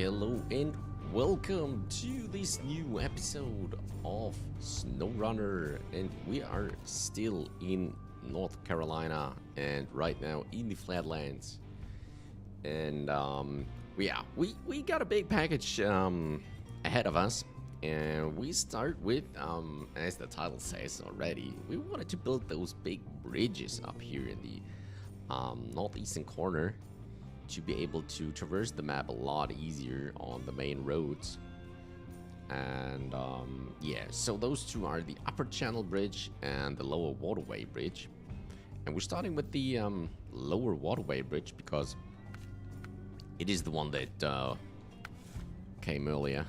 Hello and welcome to this new episode of Snowrunner, and we are still in North Carolina and right now in the Flatlands. And we got a big package ahead of us, and we start with as the title says already, we wanted to build those big bridges up here in the northeastern corner to be able to traverse the map a lot easier on the main roads. And yeah, so those two are the upper channel bridge and the lower waterway bridge, and we're starting with the lower waterway bridge because it is the one that came earlier.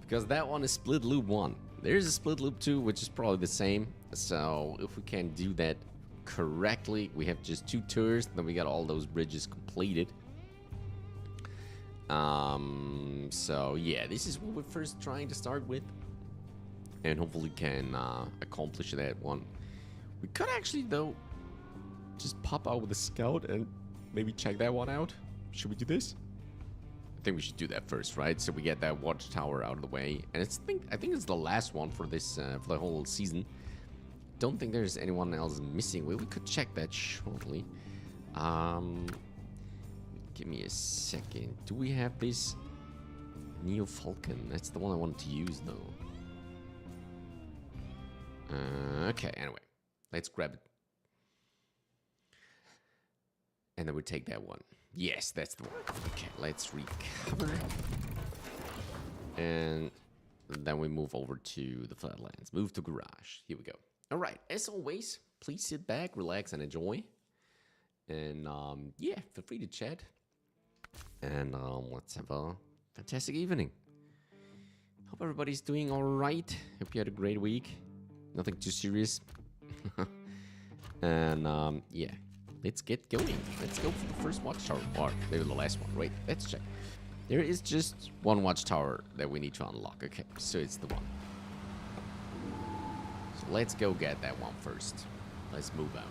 Because that one is split loop 1. There's a split loop 2, which is probably the same, so if we can do that correctly, we have just 2 tours, then we got all those bridges completed. So yeah, this is what we're first trying to start with, and hopefully can accomplish that one. We could actually though just pop out with a scout and maybe check that one out. Should we do this? I think we should do that first, right? So we get that Watchtower out of the way, and I think it's the last one for this for the whole season. Don't think there's anyone else missing. We could check that shortly. Give me a second. Do we have this Neo Falcon? That's the one I wanted to use though. Okay, anyway, let's grab it. And then we take that one. Yes, that's the one. Okay, let's recover. And then we move over to the Flatlands. Move to garage. Here we go. All right, as always, please sit back, relax, and enjoy. And yeah, feel free to chat. And let's have a fantastic evening. Hope everybody's doing all right. Hope you had a great week. Nothing too serious. And yeah, let's get going. Let's go for the first watchtower, or maybe the last one. Wait, let's check. There is just one watchtower that we need to unlock. Okay, so it's the one. Let's go get that one first. Let's move out.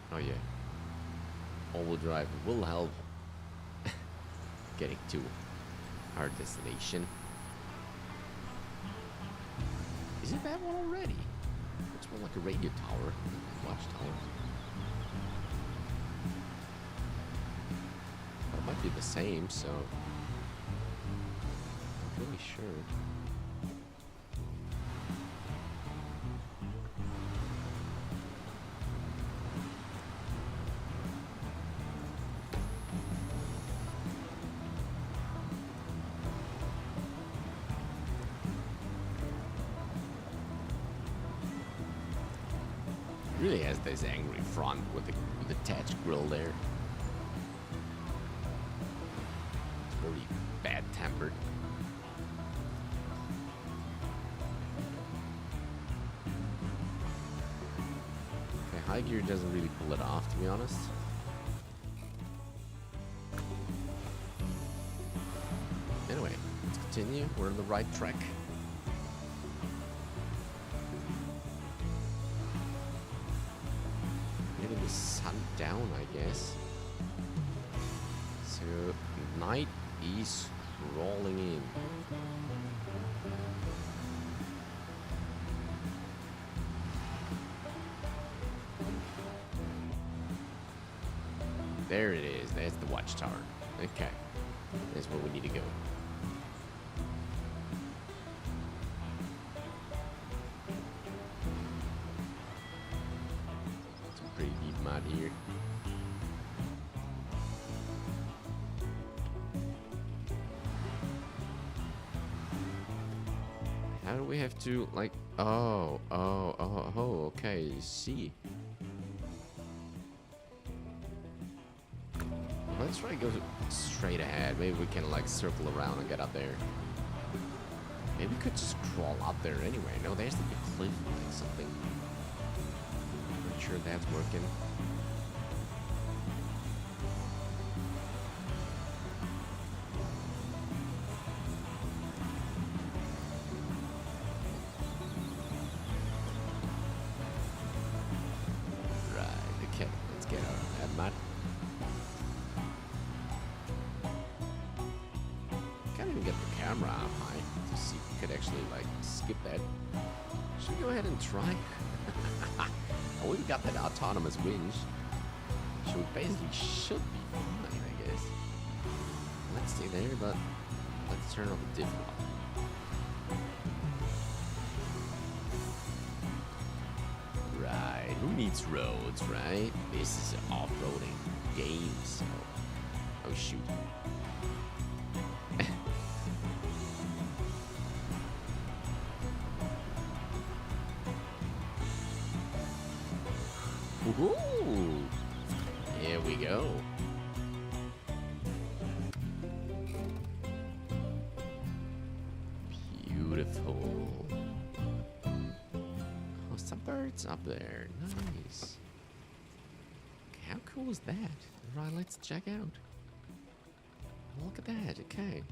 Oh yeah, all-wheel drive will help getting to our destination. Is it that one already? It's more like a radio tower, watchtower. But it might be the same, so I'm really sure. Really has this angry front with the attached grill there. It's very bad tempered. Okay, high gear doesn't really pull it off, to be honest. Anyway, let's continue. We're on the right track. The sun down, I guess. So night is rolling in. There it is. That's the watchtower. Okay, that's where we need to go. Pretty deep mud here. How do we have to, like, oh, okay, see. Let's try to go straight ahead. Maybe we can like circle around and get up there. Maybe we could just crawl up there anyway. No, there's like a cliff, like something. Not sure that's working. Right, okay, let's get out of that mud. Can't even get the camera up high to see if we could actually like skip that. Should we go ahead and try? Oh, we've got that autonomous winch. So we basically should be fine, I guess. Let's stay there, but let's turn on the diff lock. Right, who needs roads, right? This is an off-roading game, so... Oh, shoot. Ooh, here we go. Beautiful. Oh, some birds up there. Nice. How cool is that? Right, let's check out. Look at that. Okay.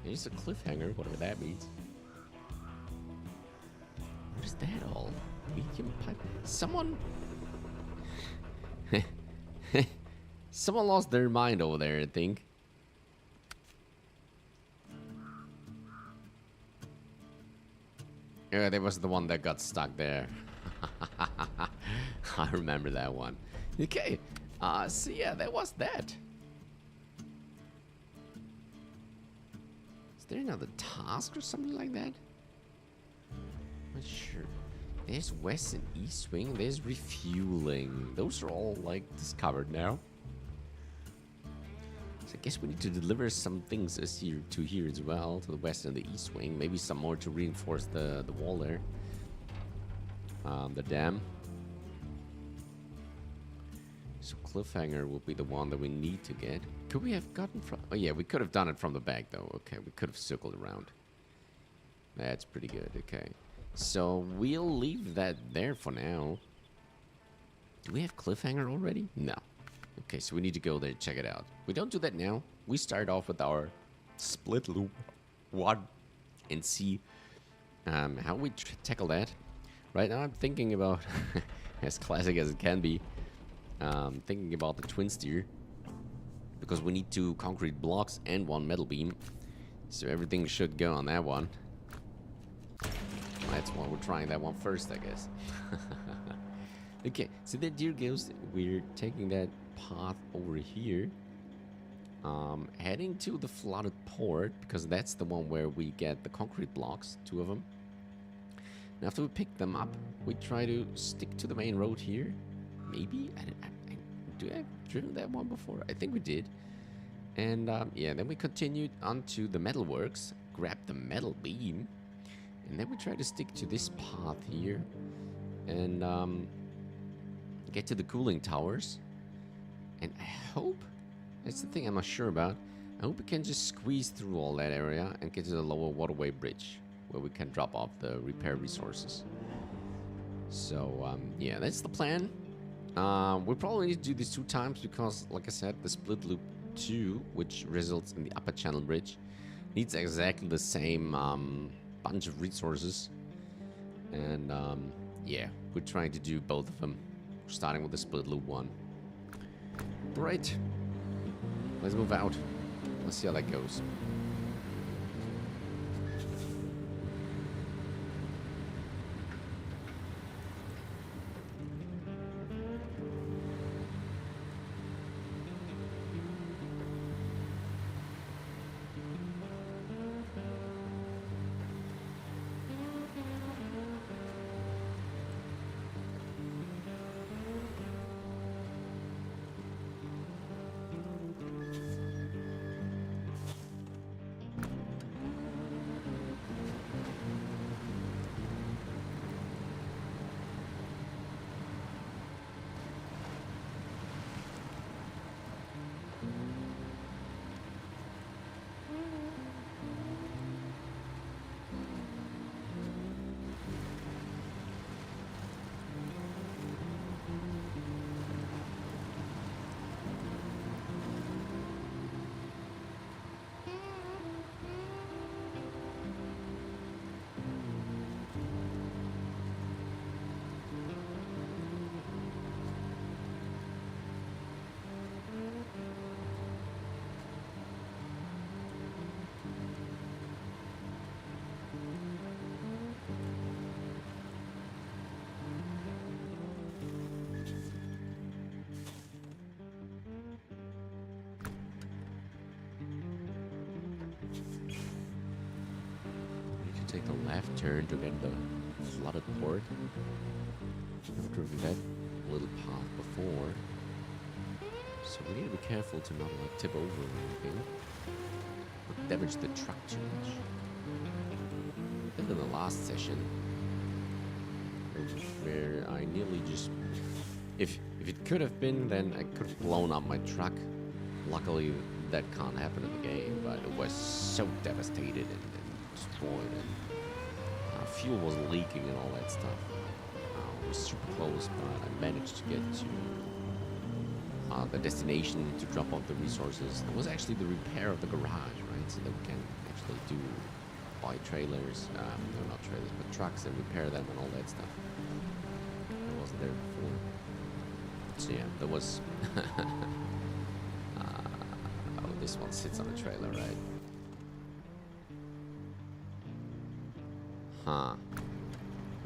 There's a cliffhanger, whatever that means. What is that all? Medium pipe? Someone lost their mind over there, I think. Yeah, that was the one that got stuck there. I remember that one. Okay, so yeah, that was that. Is there another task or something like that? Not sure. There's west and east wing. There's refueling. Those are all like discovered now. So I guess we need to deliver some things to here as well, to the west and the east wing. Maybe some more to reinforce the wall there. The dam. So cliffhanger will be the one that we need to get. Could we have gotten from... Oh yeah, we could have done it from the back though. Okay, we could have circled around. That's pretty good. Okay. So we'll leave that there for now. Do we have cliffhanger already? No. Okay, so we need to go there and check it out. We don't do that now. We start off with our split loop one and see how we tackle that. Right now I'm thinking about, as classic as it can be, thinking about the twin steer. Because we need 2 concrete blocks and 1 metal beam. So everything should go on that one. That's why we're trying that one first, I guess. Okay, so the deer goes. We're taking that path over here. Heading to the flooded port, because that's the one where we get the concrete blocks, 2 of them. And after we pick them up, we try to stick to the main road here. Maybe? Do I have driven that one before? I think we did. And yeah, then we continued onto the metalworks, grab the metal beam. And then we try to stick to this path here and get to the cooling towers. And I hope, that's the thing I'm not sure about, I hope we can just squeeze through all that area and get to the lower waterway bridge where we can drop off the repair resources. So yeah, that's the plan. We probably need to do this 2 times because, like I said, the split loop 2, which results in the upper channel bridge, needs exactly the same bunch of resources. And yeah, we're trying to do both of them, starting with the split loop 1. Right, let's move out. Let's see how that goes. take the left turn to get the flooded port. I've driven that little path before. So we need to be careful to not like tip over or anything. Or damage the truck too much. I think in the last session, where I nearly just... If it could have been, then I could have blown up my truck. Luckily, that can't happen in the game, but it was so devastated and destroyed, and fuel was leaking and all that stuff. It was super close, but I managed to get to the destination to drop off the resources. It was actually the repair of the garage, right? So that we can actually buy trailers, no, not trailers, but trucks, and repair them and all that stuff. I wasn't there before. So yeah, there was... oh, this one sits on a trailer, right? Huh.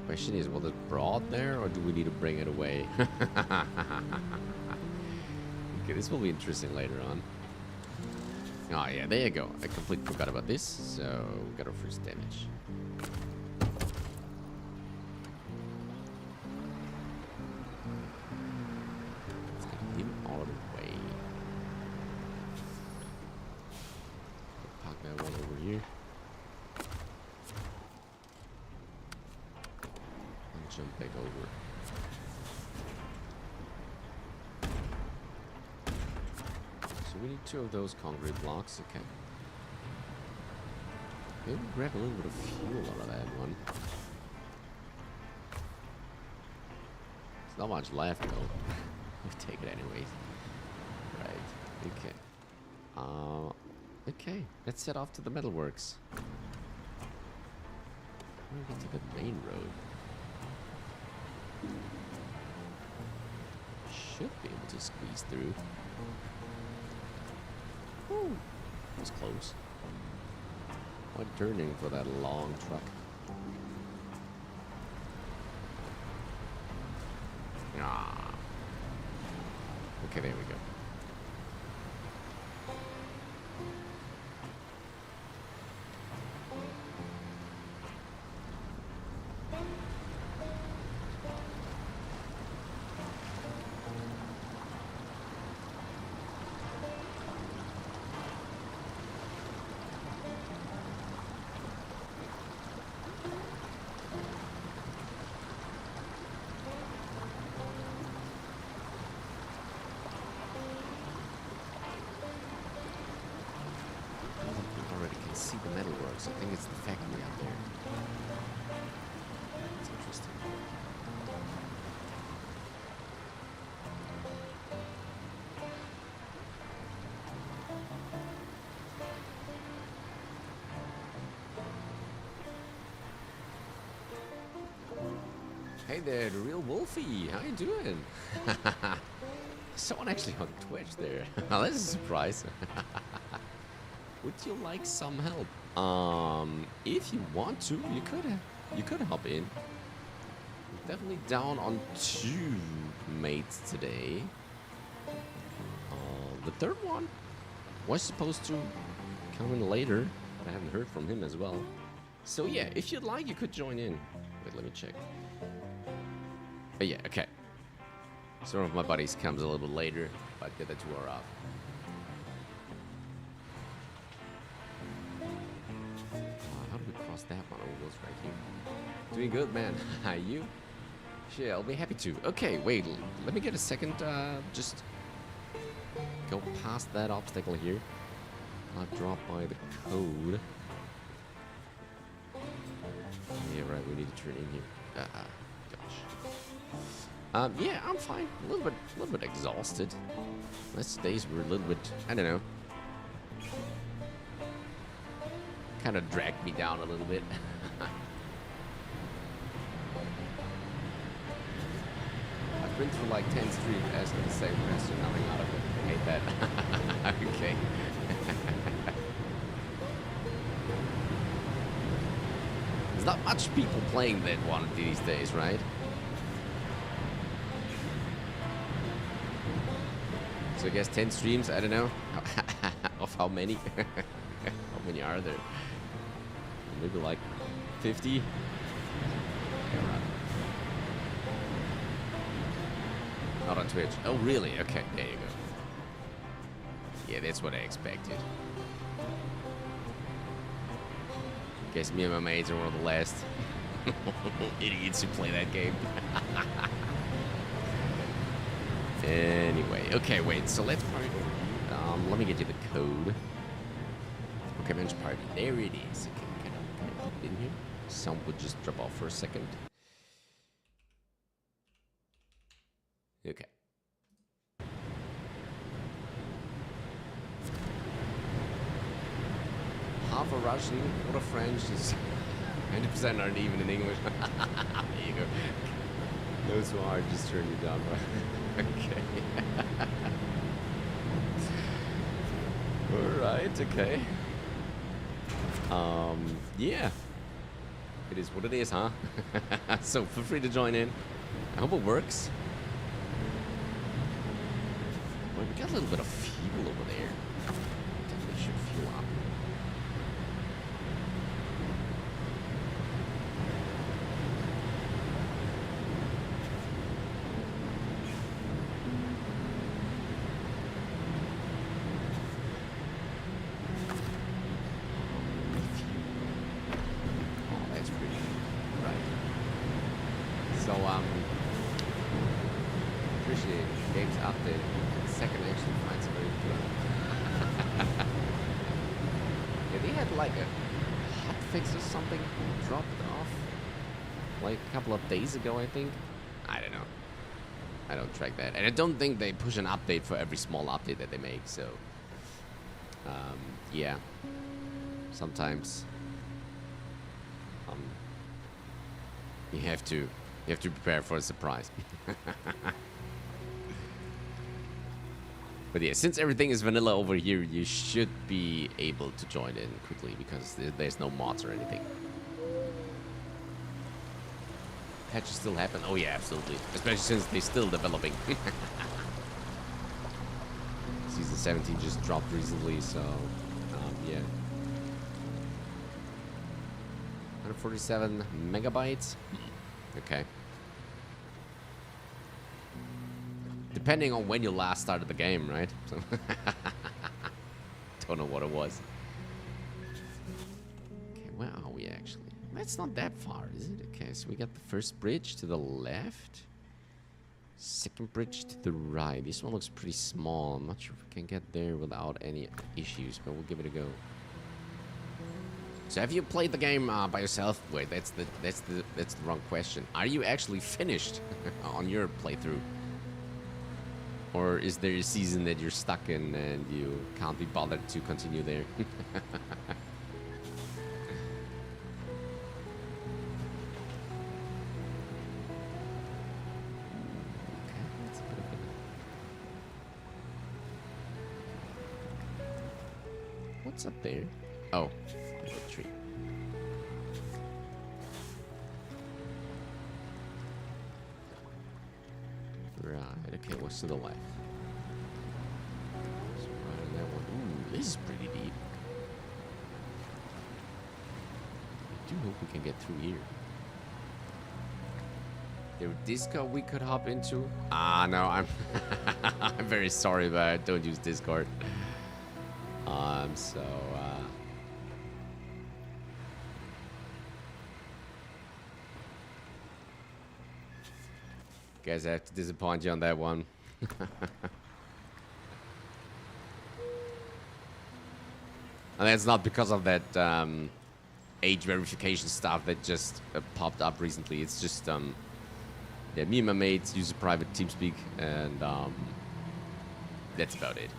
Question is, was it brought there, or do we need to bring it away? Okay, this will be interesting later on. Oh yeah, there you go. I completely forgot about this, so we got our first damage. Let's get him out of the way. Park that one over here. And jump back over. We need 2 of those concrete blocks, okay. Maybe grab a little bit of fuel out of that one. There's not much left though. We'll take it anyways. Right, okay. Okay, let's head off to the metalworks. We'll get to the main road. Should be able to squeeze through. Ooh, that was close. What turning for that long truck? Ah. Okay, there we go. See the metalworks. I think it's the factory out there. That's interesting. Hey there, the real Wolfie. How you doing? Someone actually on Twitch there. Oh, that's a surprise. Would you like some help? If you want to, you could hop in. We're definitely down on 2 mates today. The third one was supposed to come in later. I haven't heard from him as well. So yeah, if you'd like, you could join in. Wait, let me check. But yeah, okay. So one of my buddies comes a little bit later, but the other 2 are off. That one was right here. Doing good, man. Hi, you? Sure, I'll be happy to. Okay, wait. Let me get a second. Just go past that obstacle here. I'll drop by the code. Yeah, right. We need to turn in here. Gosh. Yeah, I'm fine. A little bit exhausted. Last days were a little bit. I don't know. Kind of dragged me down a little bit. I've been through like 10 streams asking the same question, nothing out of it. I hate that. Okay. There's not much people playing that one these days, right? So I guess 10 streams, I don't know. Of how many? How many are there? Maybe like 50? Not on Twitch. Oh, really? Okay, there you go. Yeah, that's what I expected. Guess me and my mates are one of the last idiots who play that game. Anyway, okay, wait. So let's party over here. Let me get you the code. Okay, manage party. There it is. Okay, can I put it in here? Sound would just drop off for a second. Okay. Half a Russian, what a French is 90% aren't even in English. There you go. Those who are just turn you down, right? Okay. Alright, okay. Yeah. It is what it is, huh? So feel free to join in. I hope it works. Well, we got a little bit of fuel over there. Definitely should fuel up. Days ago, I think. I don't know. I don't track that, and I don't think they push an update for every small update that they make. So, yeah. Sometimes, you have to prepare for a surprise. But yeah, since everything is vanilla over here, you should be able to join in quickly because there's no mods or anything. Patches still happen? Oh yeah, absolutely. Especially since they're still developing. Season 17 just dropped recently, so yeah. 147 megabytes. Okay. Depending on when you last started the game, right? So don't know what it was. Okay, where are we actually? That's not that far, is it? Okay, so we got the first bridge to the left. Second bridge to the right. This one looks pretty small. I'm not sure if we can get there without any issues, but we'll give it a go. So have you played the game by yourself? Wait, that's the wrong question. Are you actually finished on your playthrough? Or is there a season that you're stuck in and you can't be bothered to continue there? What's up there? Oh, there's a tree. Right, okay, what's to the left? So right on that one. Ooh, this is pretty deep. I do hope we can get through here. There was Discord we could hop into. Ah, no, I'm I'm very sorry, but I don't use Discord. So, guess I have to disappoint you on that one. And that's not because of that age verification stuff that just popped up recently. It's just yeah, me and my mates use a private TeamSpeak, and that's about it.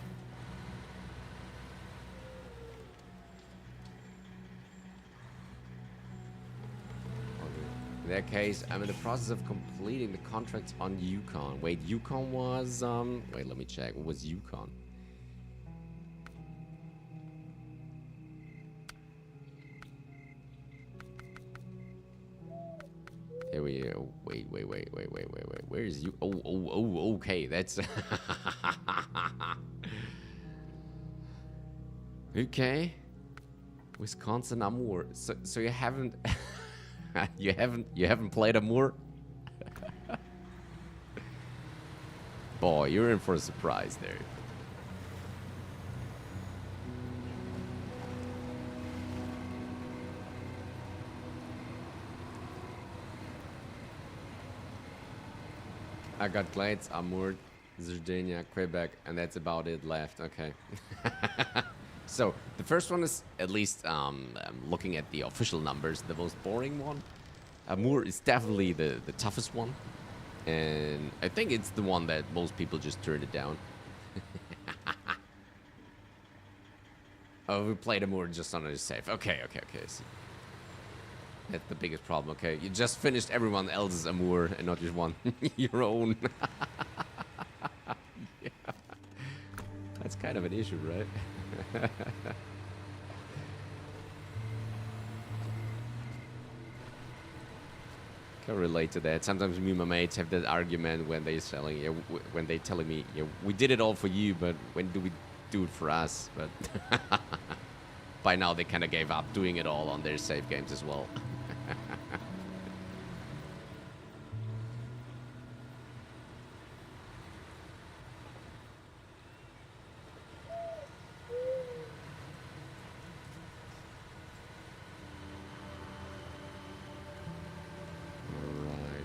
In that case, I'm in the process of completing the contracts on Yukon. Wait, Yukon was wait, let me check. What was Yukon? Here we go. Wait. Where is you? Oh, okay. That's okay. Wisconsin Amour. So you haven't You haven't played Amour? Boy, you're in for a surprise there. I got Glades, Amour, Sardinia, Quebec, and that's about it left. Okay. So the first one is, at least looking at the official numbers, the most boring one. Amour is definitely the toughest one. And I think it's the one that most people just turned it down. Oh, we played Amour just on a save. Okay. So that's the biggest problem. Okay, you just finished everyone else's Amour and not just one your own. Yeah. That's kind of an issue, right? Can relate to that. Sometimes me and my mates have that argument when they're selling, when they telling me, we did it all for you, but when do we do it for us? But by now they kind of gave up doing it all on their save games as well.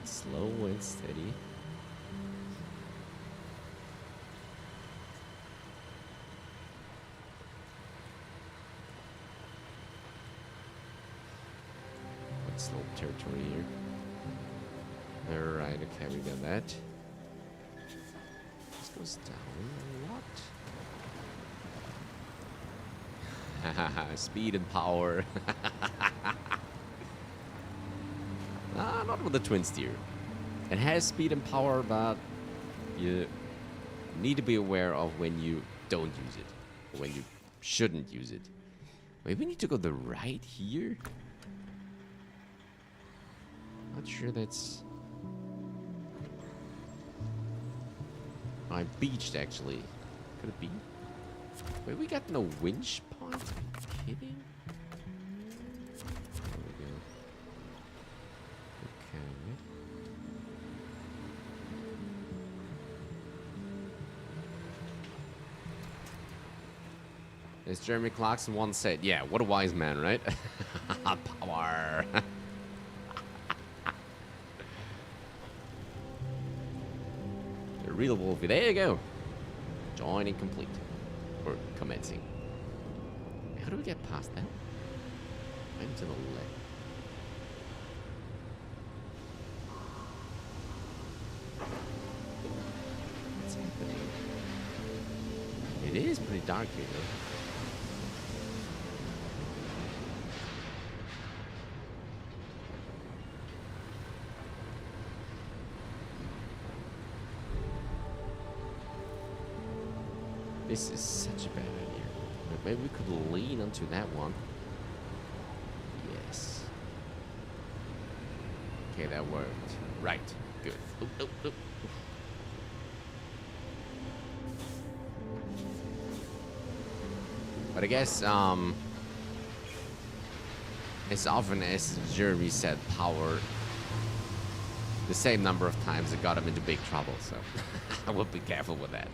Slow and steady. Quite slow territory here. Alright, okay, we got that. This goes down a lot. Speed and power. Not with the twin steer. It has speed and power, but you need to be aware of when you don't use it, or when you shouldn't use it. Maybe we need to go the right here. Not sure that's. I beached actually. Could it be? Wait, we got no winch point? Are you kidding? As Jeremy Clarkson once said, yeah, what a wise man, right? Power. The real Wolfie. There you go. Joining complete. Or commencing. How do we get past that? I'm to the left. What's happening? It is pretty dark here, though. This is such a bad idea. But maybe we could lean onto that one. Yes. Okay, that worked. Right. Good. Oop, oop, oop. But I guess, as often as Jeremy said power, the same number of times it got him into big trouble, so I will be careful with that.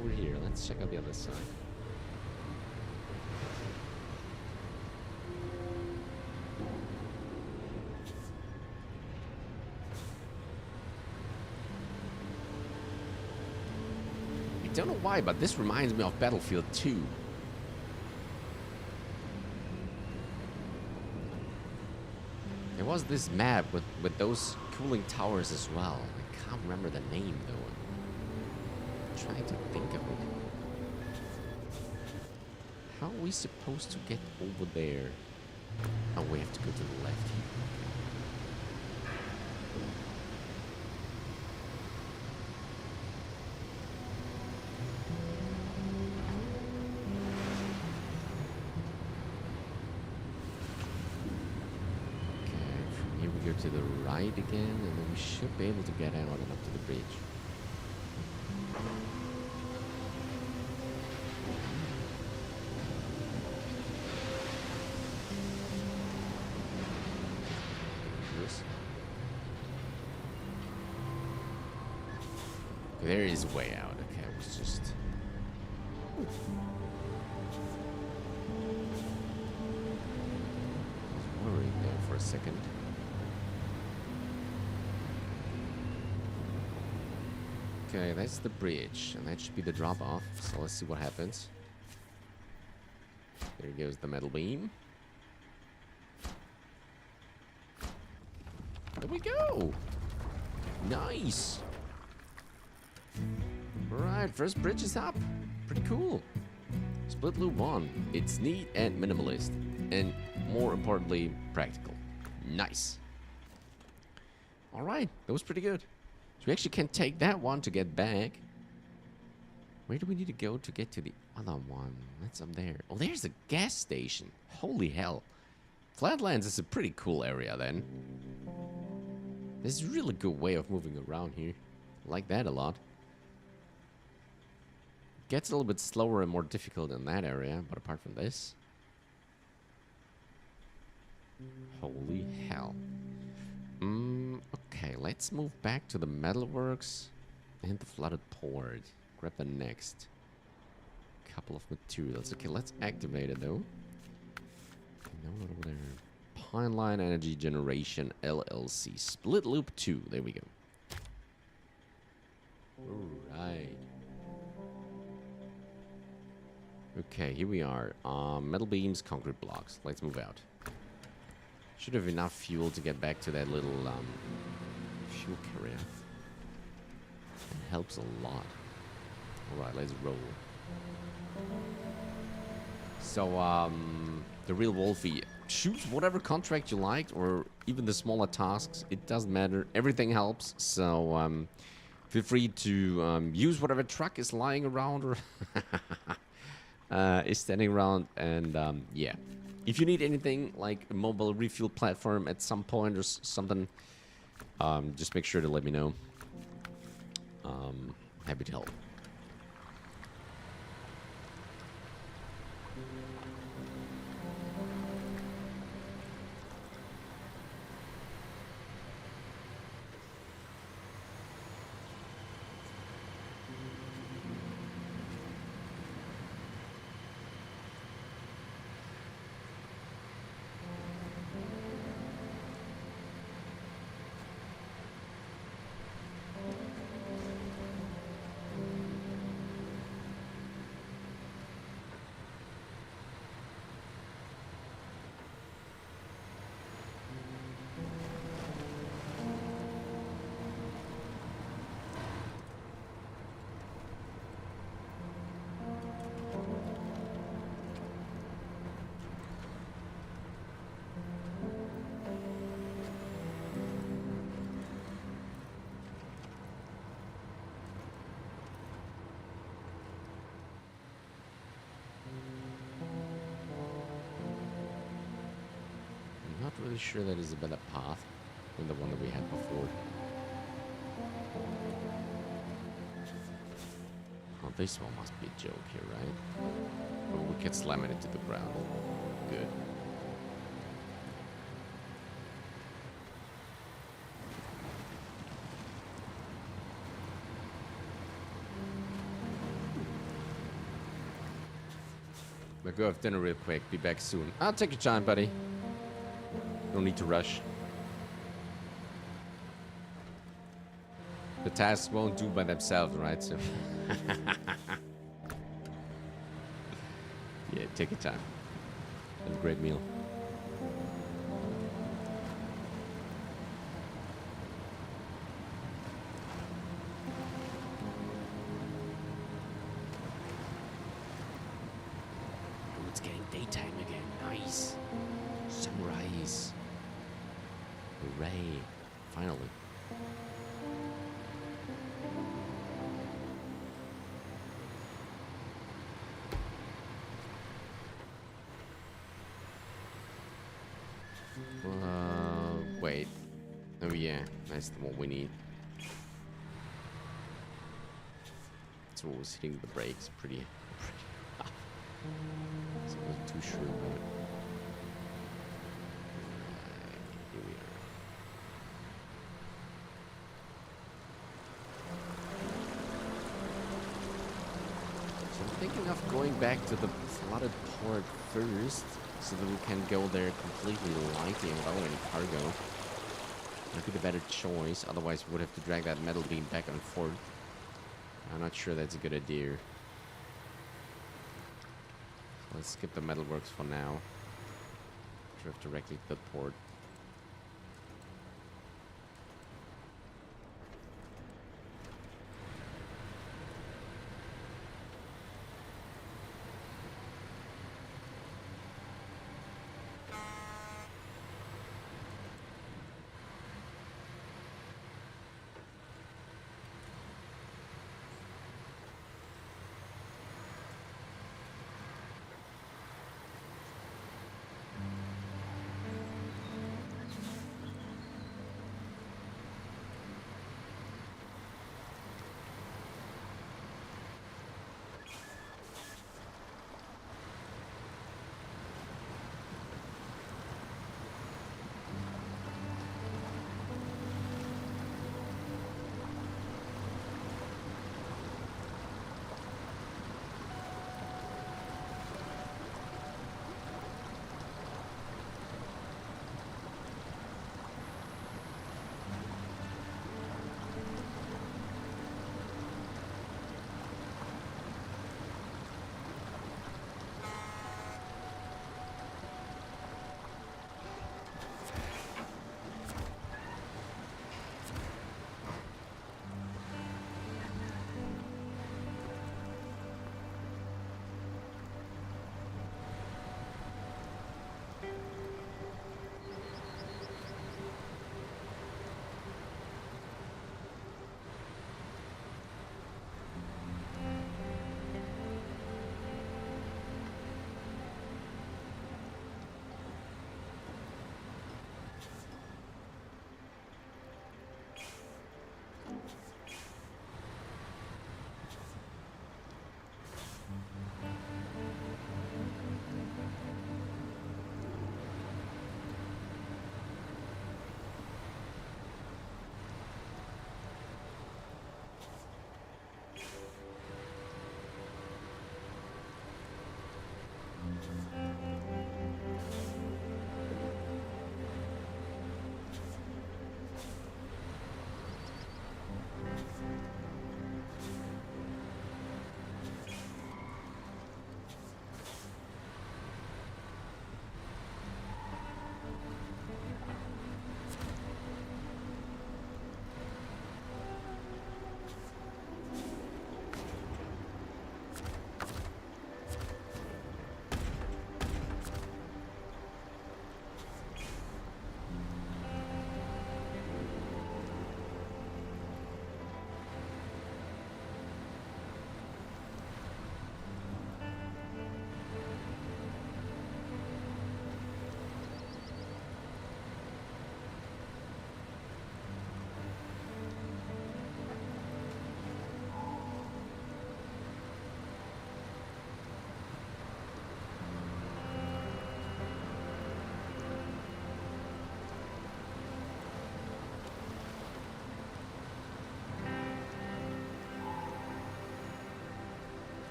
Over here, let's check out the other side. I don't know why, but this reminds me of Battlefield 2. There was this map with those cooling towers as well. I can't remember the name though. Trying to think of it. How are we supposed to get over there? Oh, we have to go to the left here. Okay, from here we go to the right again, and then we should be able to get out and up to the bridge. There is a way out. Okay, I was just... worried there for a second. Okay, that's the bridge, and that should be the drop-off. So let's see what happens. There goes the metal beam. There we go! Nice! Alright, first bridge is up. Pretty cool. Split loop 1. It's neat and minimalist. And more importantly, practical. Nice. Alright, that was pretty good. So we actually can take that one to get back. Where do we need to go to get to the other one? That's up there. Oh, there's a gas station. Holy hell. Flatlands is a pretty cool area then. This is a really good way of moving around here. I like that a lot. Gets a little bit slower and more difficult in that area, but apart from this... holy hell. Okay, let's move back to the metalworks and the flooded port. Grab the next couple of materials. Okay, let's activate it though. No, not over there. Pineline Energy Generation LLC. Split loop 2. There we go. Alright. Okay, here we are. Metal beams, concrete blocks. Let's move out. Should have enough fuel to get back to that little fuel carrier. It helps a lot. Alright, let's roll. So, the real Wolfie. Choose whatever contract you liked, or even the smaller tasks. It doesn't matter. Everything helps. So, feel free to use whatever truck is lying around or is standing around. And, yeah. If you need anything, like a mobile refuel platform at some point or something, just make sure to let me know. Happy to help. Not really sure that is a better path than the one that we had before. Oh, this one must be a joke here, right? Oh, we can slam it into the ground. Good. I'll go have dinner real quick. Be back soon. I'll take your time, buddy. No need to rush. The tasks won't do by themselves, right? So yeah, take your time. Have a great meal. Oh, it's getting daytime again. Nice. Sunrise. Hooray. Finally. Wait. Oh yeah, that's the one we need. So what was hitting the brakes pretty so I wasn't too sure about it. Here we are. thinking of going back to the flooded port first, so that we can go there completely lightly and low in cargo. Might be the better choice, otherwise we would have to drag that metal beam back and forth. I'm not sure that's a good idea. So let's skip the metalworks for now. Drift directly to the port.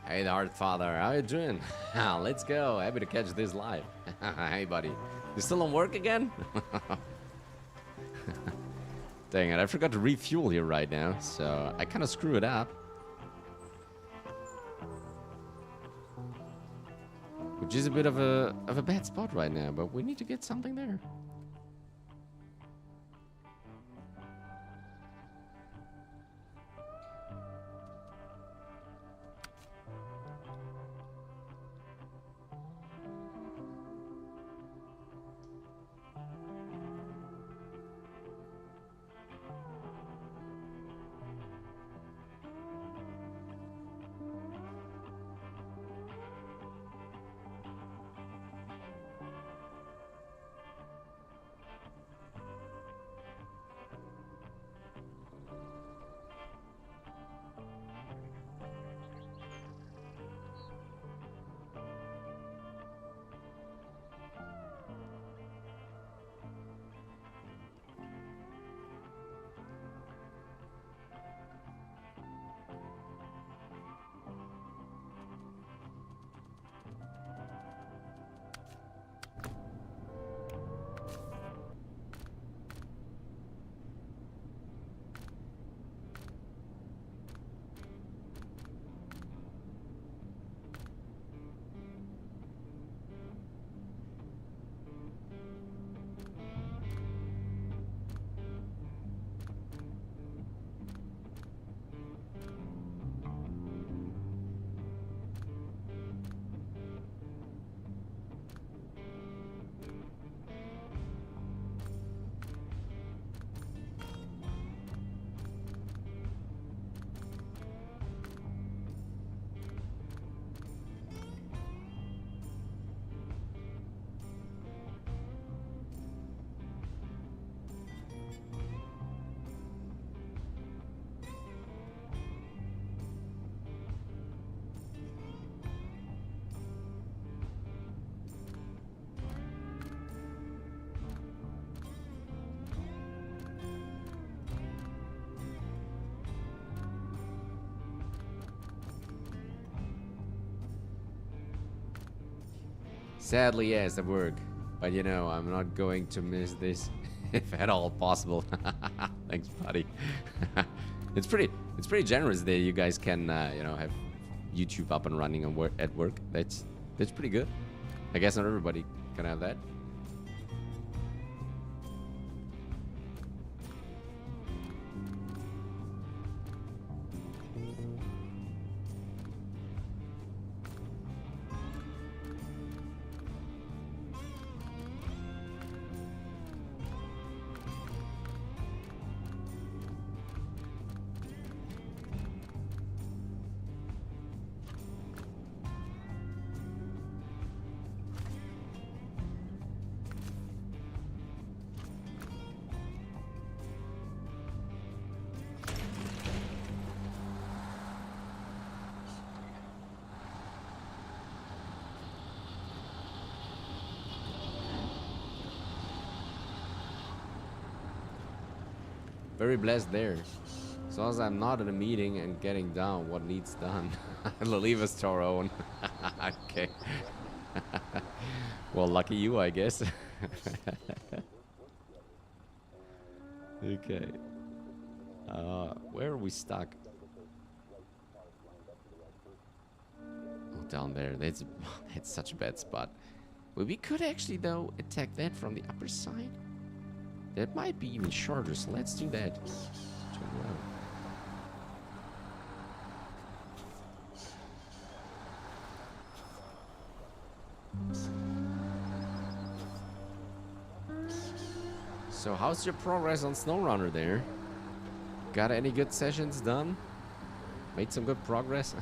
Hey, the Heart Father, how you doing? Let's go. Happy to catch this live. Hey, buddy. You still on work again? Dang it, I forgot to refuel here right now, so I kind of screw it up. Which is a bit of a bad spot right now, but we need to get something there. Sadly, yes, at work. But you know, I'm not going to miss this if at all possible. Thanks, buddy. It's pretty generous that you guys can, you know, have YouTube up and running and at work. That's pretty good. I guess not everybody can have that. Very blessed there. As long as I'm not in a meeting and getting down what needs done, I'll leave us to our own. Okay. Well, lucky you, I guess. Okay. Where are we stuck? Oh, down there. That's such a bad spot. Well, we could actually, though, attack that from the upper side. That might be even shorter, so let's do that. Turn around. So how's your progress on Snowrunner there? Got any good sessions done? Made some good progress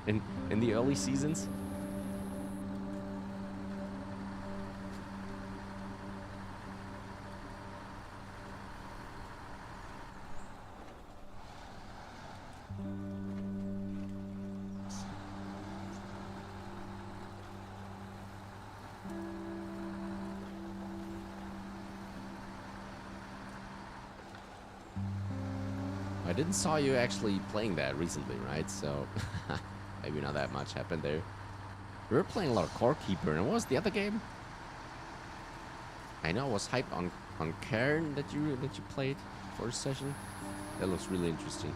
in the early seasons? I didn't saw you actually playing that recently, right? So maybe not that much happened there. We were playing a lot of Core Keeper, and what was the other game? I know I was hyped on Cairn that you played for a session. That looks really interesting.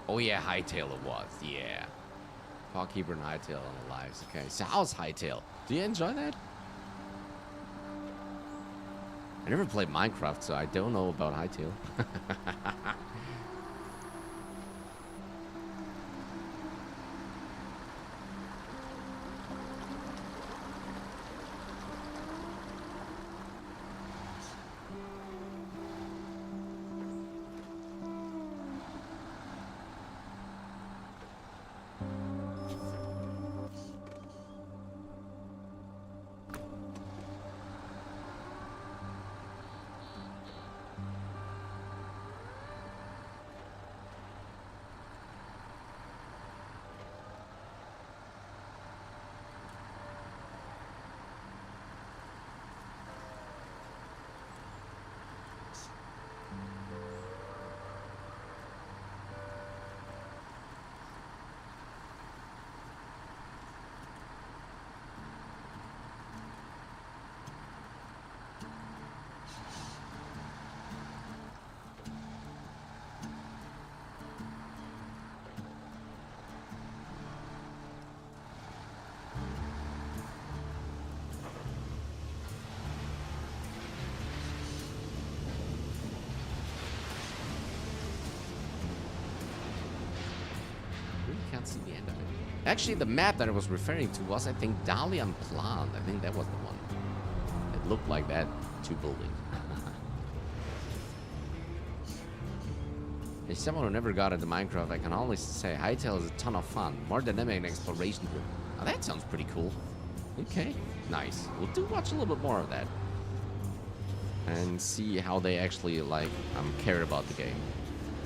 Oh yeah, Hightail it was, yeah. Fogkeeper and Hightail on the lives. Okay, so how's Hightail? Do you enjoy that? I never played Minecraft, so I don't know about Hightail. See the end of it. Actually, the map that I was referring to was, I think, Dalian Plant. I think that was the one. It looked like that. Two buildings. As someone who never got into Minecraft, I can always say Hightail is a ton of fun, more dynamic and exploration. Oh, that sounds pretty cool. Okay, nice. We'll watch a little bit more of that. And see how they actually, like, care about the game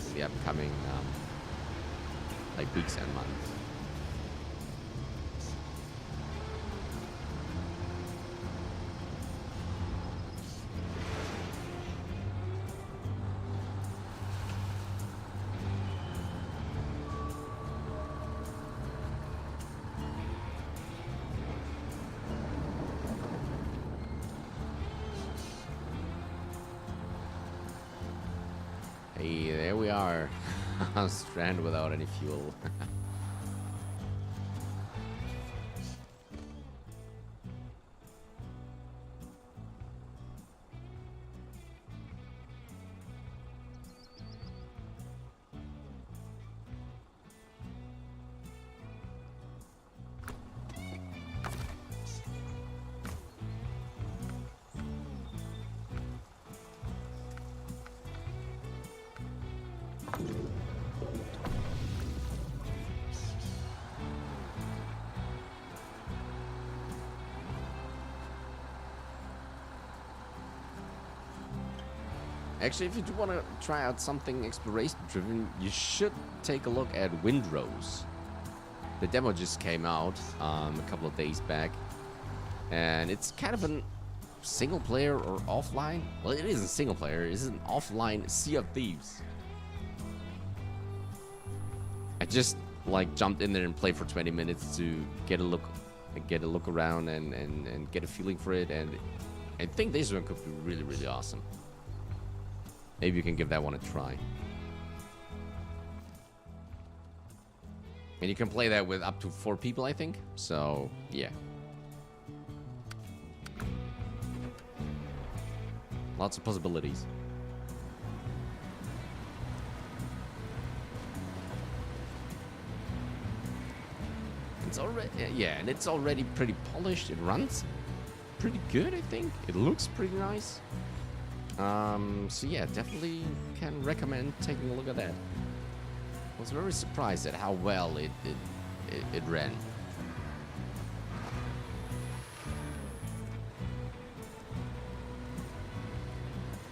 in the upcoming, like, weeks and months. Hey, there we are. Stranded without any fuel. Actually, if you do want to try out something exploration-driven, you should take a look at Windrose. The demo just came out a couple of days back, and it's kind of a single-player or offline. Well, it isn't single-player; it's an offline Sea of Thieves. I just like jumped in there and played for 20 minutes to get a look around and get a feeling for it, and I think this one could be really, really awesome. Maybe you can give that one a try. And you can play that with up to 4 people, I think. So, yeah. Lots of possibilities. It's already, yeah, and it's already pretty polished. It runs pretty good, I think. It looks pretty nice. So yeah, definitely can recommend taking a look at that. I was very surprised at how well it ran.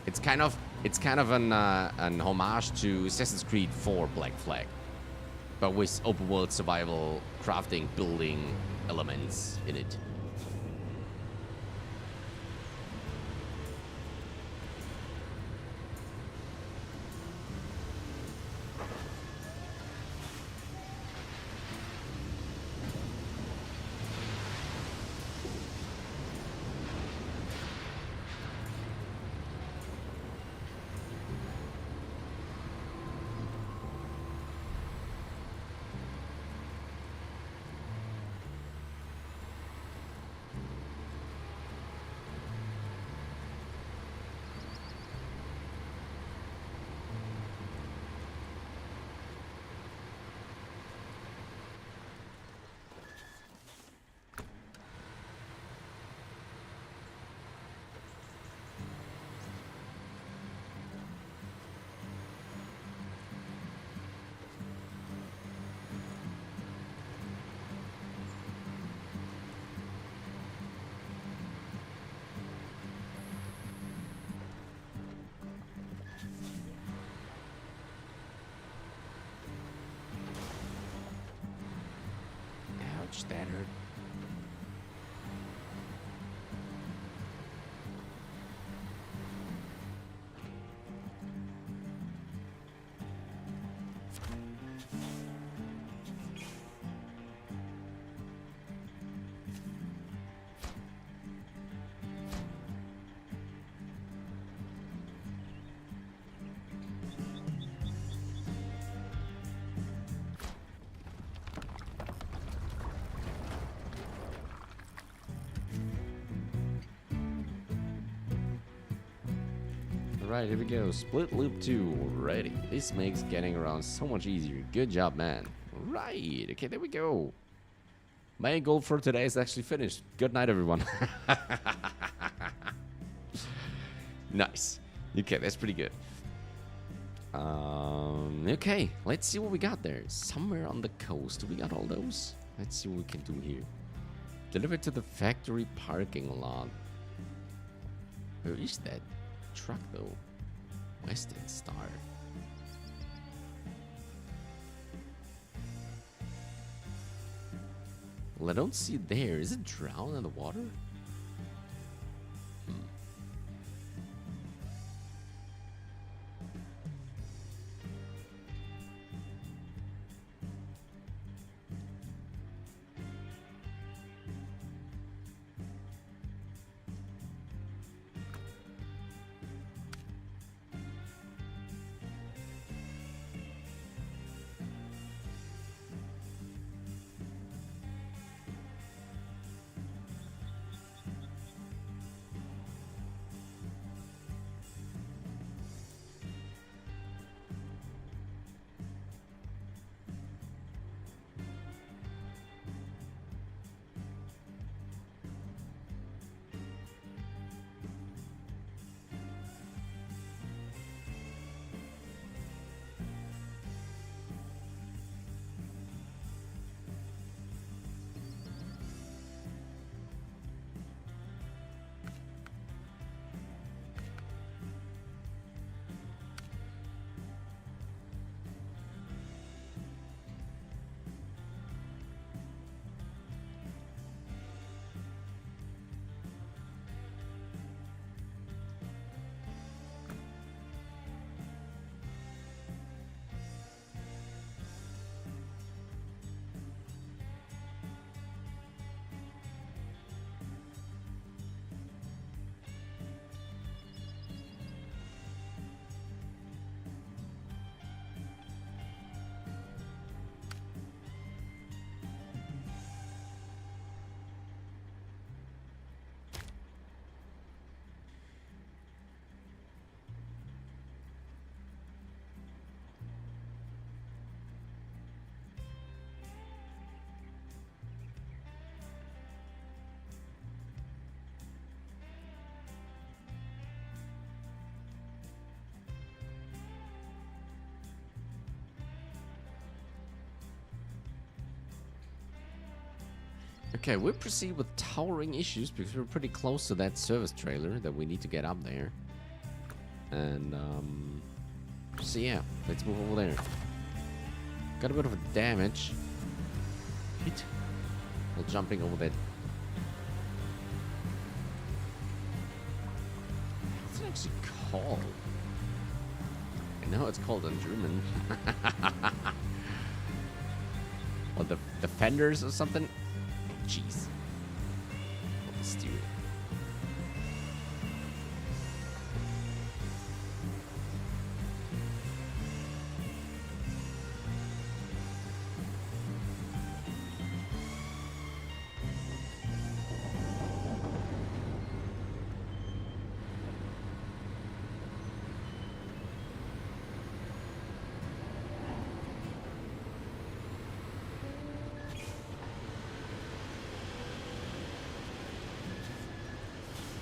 It's kind of an homage to Assassin's Creed 4 Black Flag, but with open world survival, crafting, building elements in it. That hurt. Alright, here we go. Split loop 2 ready. This makes getting around so much easier. Good job, man. Right. Okay, there we go. Main goal for today is actually finished. Good night, everyone. Nice. Okay, that's pretty good. Okay, let's see what we got there. Somewhere on the coast. We got all those. Let's see what we can do here. Delivered to the factory parking lot. Where is that truck though? Western Star. Well, I don't see it there. Is it drowned in the water? Okay, we'll proceed with towering issues because we're pretty close to that service trailer that we need to get up there. And, so yeah, let's move over there. Got a bit of a damage. Hit. While jumping over that. What's it actually called? I know it's called in German. Or the fenders or something? Jeez. Let's do it.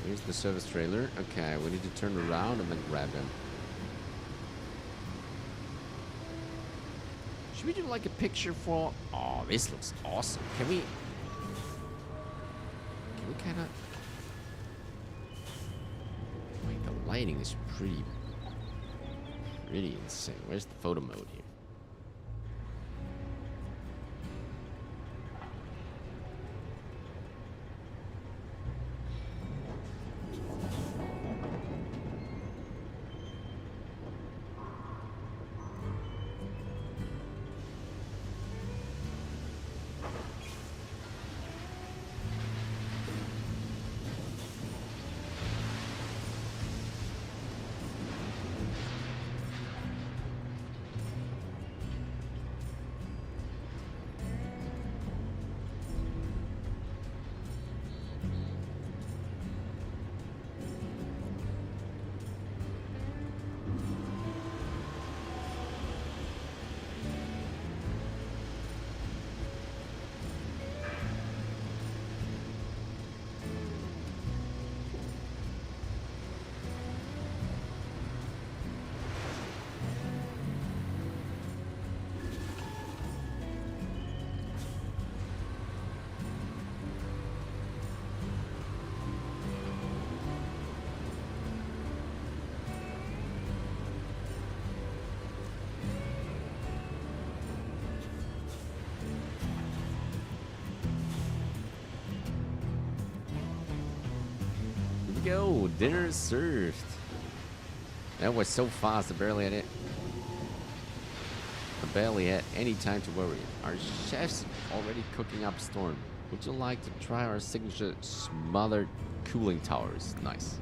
Here's the service trailer. Okay, we need to turn around and then grab him. Should we do like a picture for... Oh, this looks awesome. Can we kind of... Wait, the lighting is pretty insane. Where's the photo mode here? go. Dinner served. That was so fast. I barely had any time to worry. Our chef's already cooking up storm. Would you like to try our signature smothered cooling towers? Nice.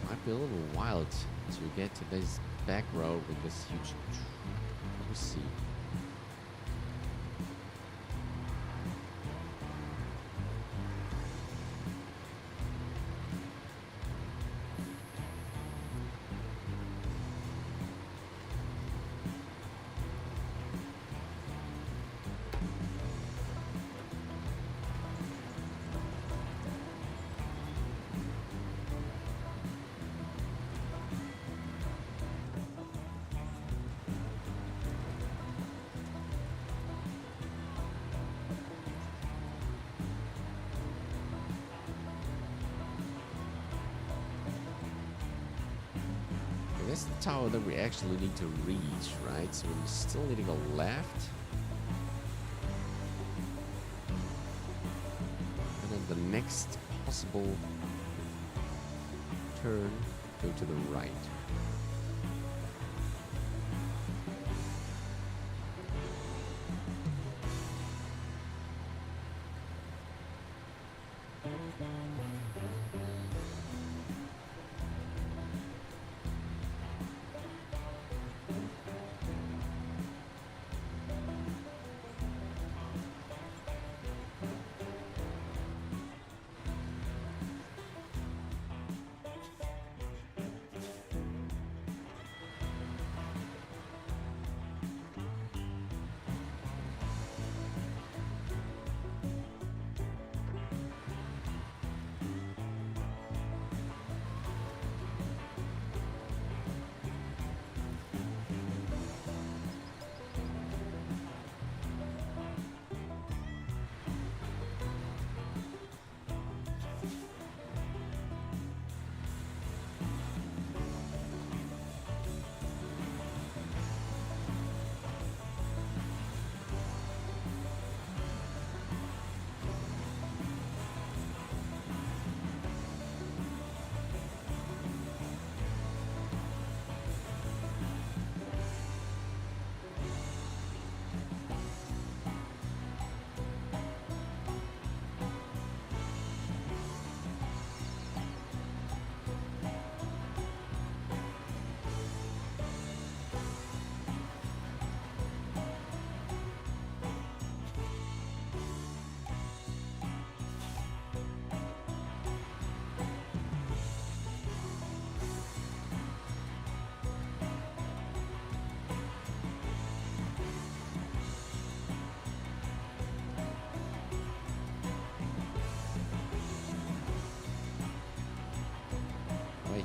Might be a little wild to get to this back road with this huge let me see. This is the tower that we actually need to reach, right? So we're still need to go left. And then the next possible turn Go to the right.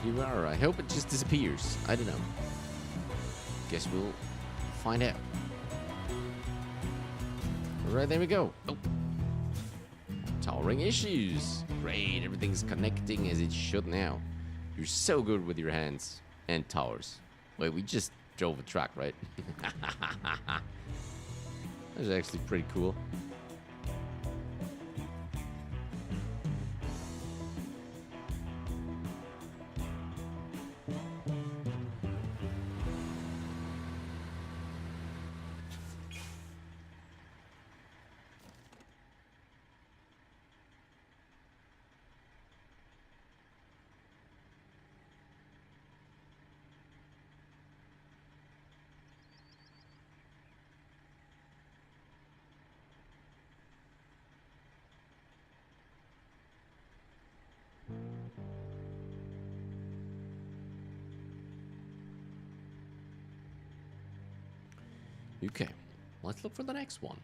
Here we are. I hope it just disappears. I don't know. Guess we'll find out. Alright, there we go. Oh. Towering issues. Great, everything's connecting as it should now. You're so good with your hands and towers. Wait, we just drove a truck, right? That's actually pretty cool. Okay, let's look for the next one.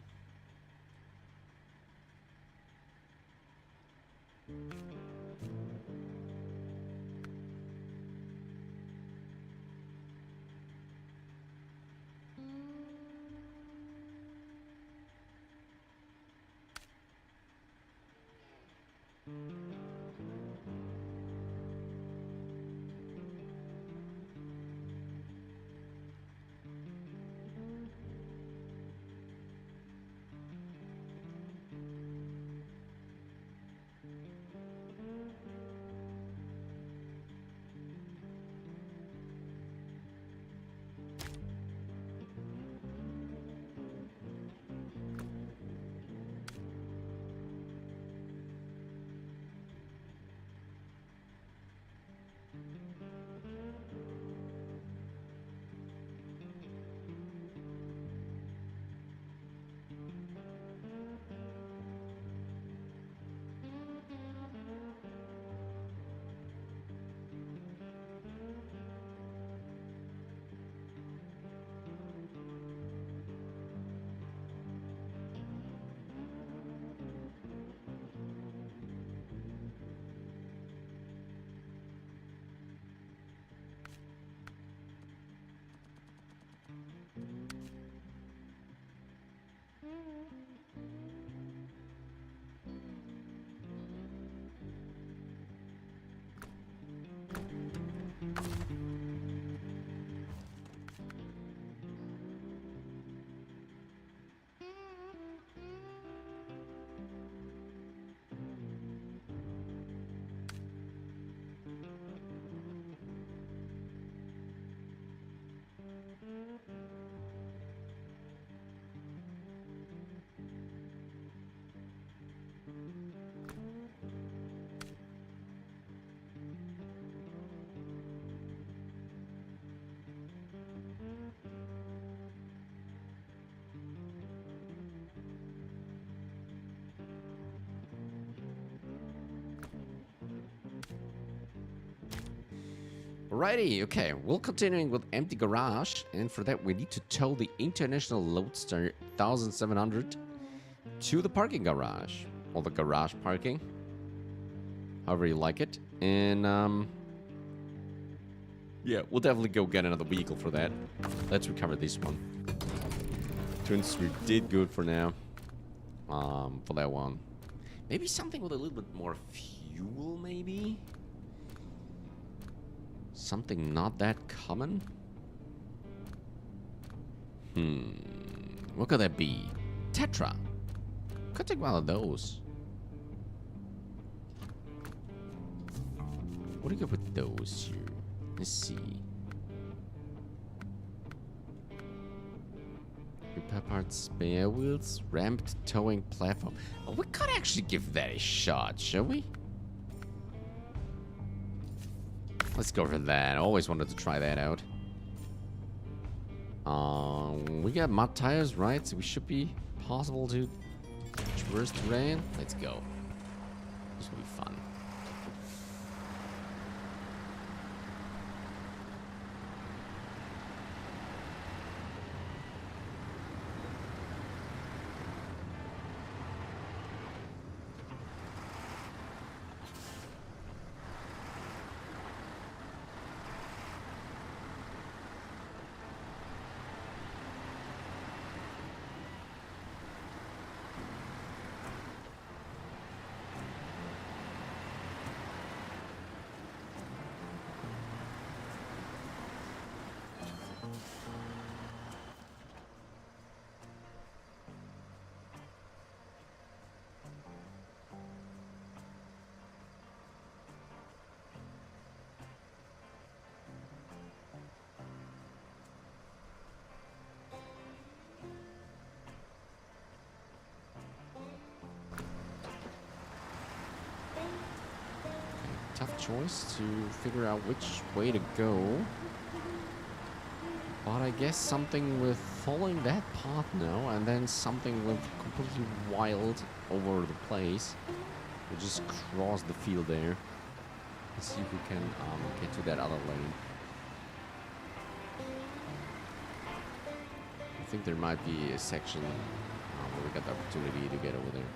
Alrighty, okay, we're continuing with empty garage, and for that we need to tow the International Loadstar 1700 to the parking garage, or the garage parking, however you like it, and yeah, we'll definitely go get another vehicle for that. Let's recover this one. Twins, we did good for now, for that one. Maybe something with a little bit more fuel, maybe? Something not that common? What could that be? Tetra. Could take one of those. What do you get with those here? Let's see. Repair parts, spare wheels, ramped towing platform. Oh, we could actually give that a shot, shall we? Let's go for that. I always wanted to try that out. We got mud tires, right? So we should be possible to traverse terrain. Let's go. This will be fun. Tough choice to figure out which way to go. But I guess something with following that path now, and then something with completely wild over the place. We'll just cross the field there. Let's see if we can get to that other lane. I think there might be a section where we got the opportunity to get over there.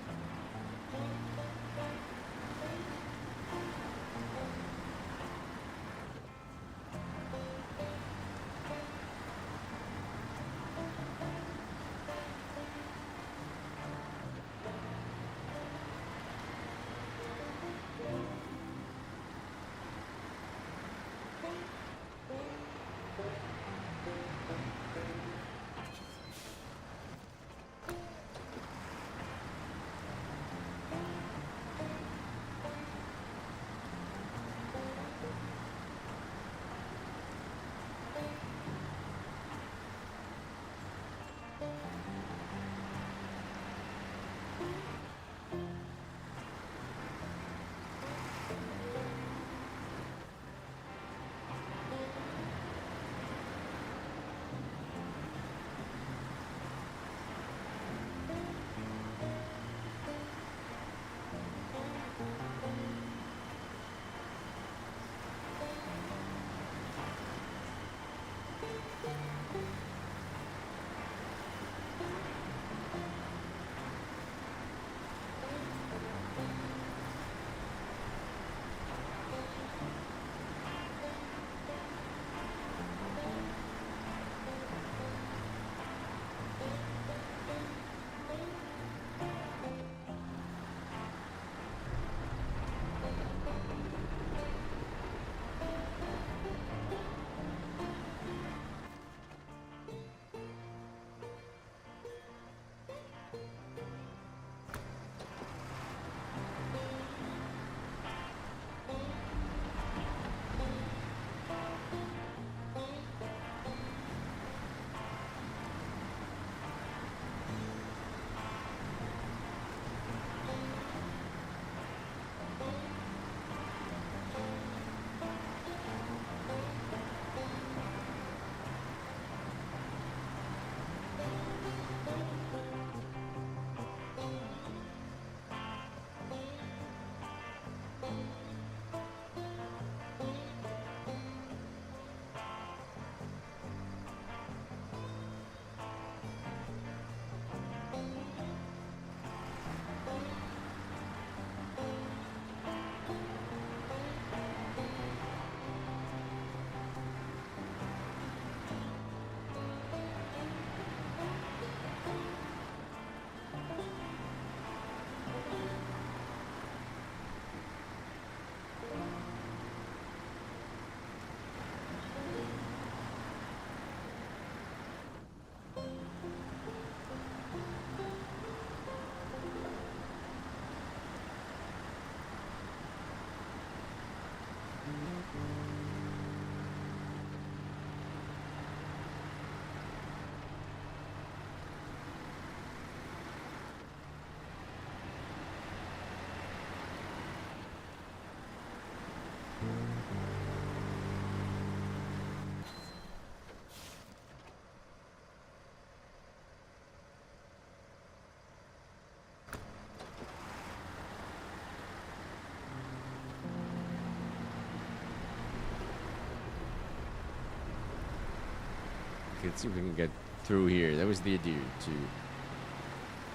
let's see if we can get through here. That was the idea, to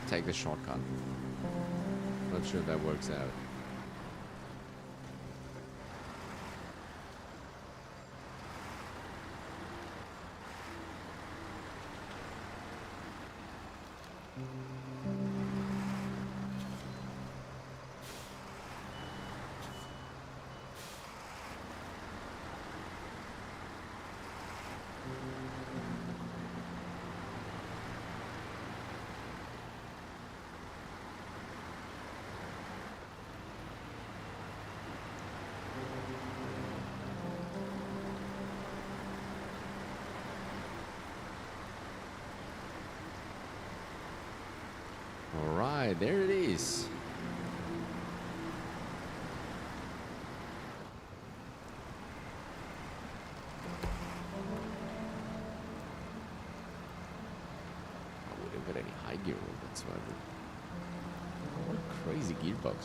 take the shortcut. Not sure if that works out. Alright, there it is. I wouldn't put any high gear whatsoever. What a crazy gearbox.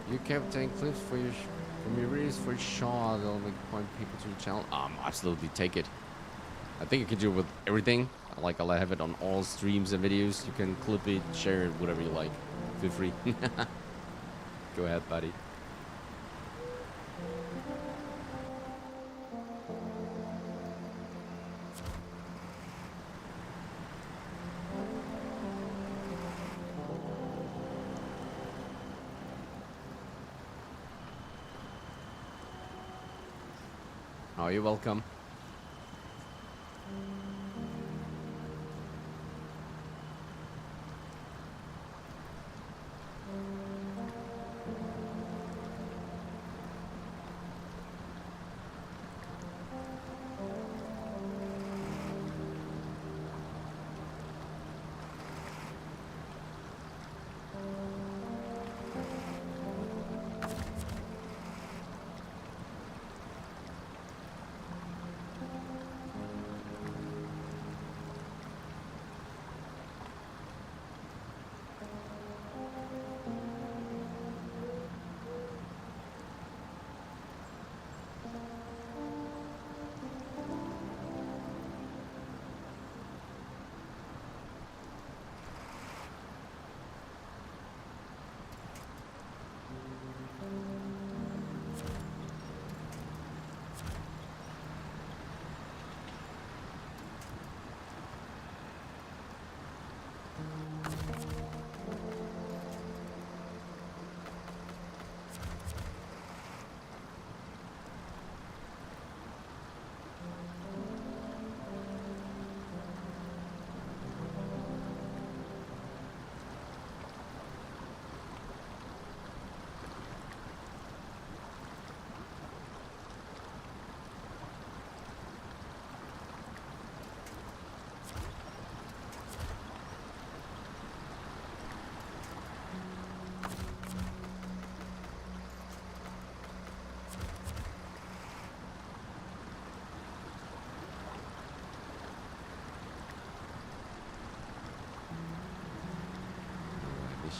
You Captain Cliff for your from your readers for a shot. That'll make point people to the channel. Absolutely take it. I think you can do it with everything. I'll have it on all streams and videos. You can clip it, share it, whatever you like. Feel free. Go ahead, buddy. Oh, you're welcome.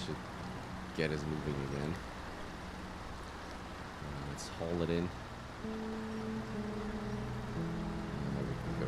Should get us moving again. Let's haul it in. There we can go.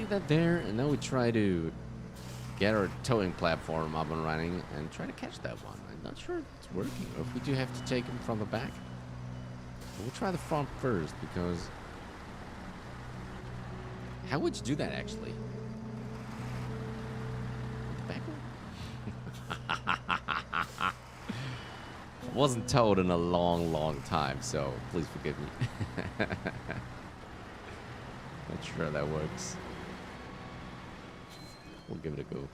leave that there, and then we try to get our towing platform up and running and try to catch that one. I'm not sure if it's working, or if we do have to take him from the back. We'll try the front first, because... How would you do that, actually? The back one? Wasn't towed in a long, long time, so please forgive me. Not sure how that works. We'll give it a go.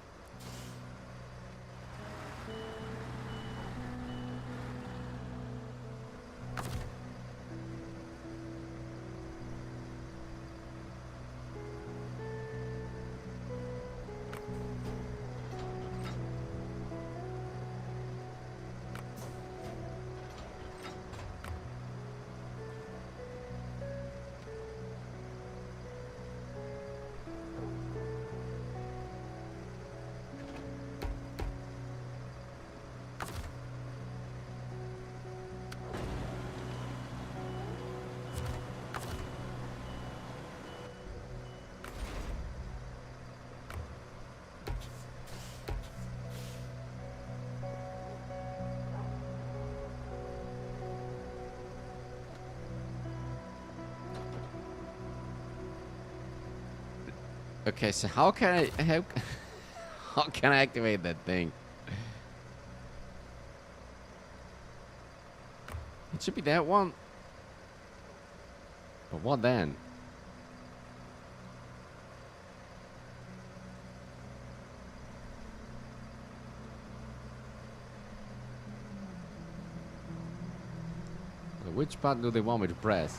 Okay, so how can I activate that thing? It should be that one. But what then? Which button do they want me to press?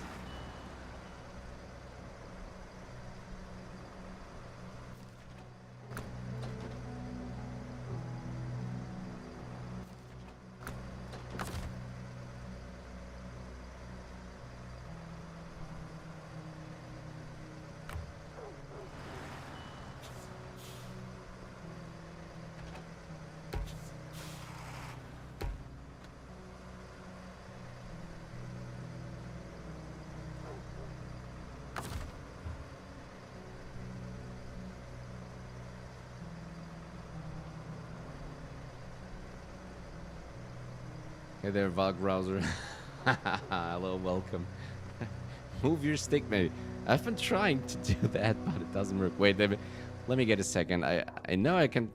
Hey there, Valk browser. Hello, welcome. Move your stick, maybe. I've been trying to do that, but it doesn't work. Wait, let me get a second. I know I can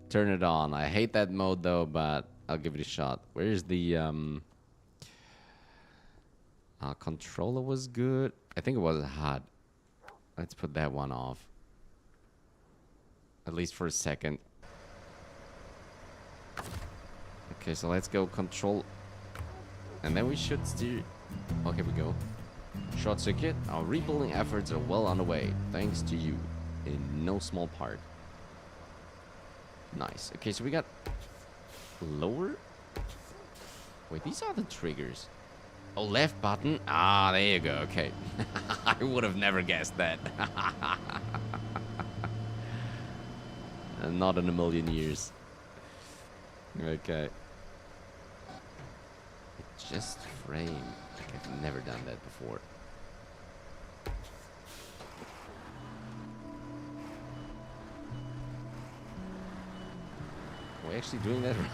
turn it on. I hate that mode though, but I'll give it a shot. Where's the controller was good. I think it was hot. Let's put that one off. At least for a second. Okay, so let's go control. And then we should steer. Oh, here we go. Short circuit. Our rebuilding efforts are well underway, thanks to you, in no small part. Nice. Okay, so we got lower. Wait, these are the triggers. Oh, left button. Ah, there you go. Okay. I would have never guessed that. Not in a million years. Okay. Just frame. Like I've never done that before. Are we actually doing that right?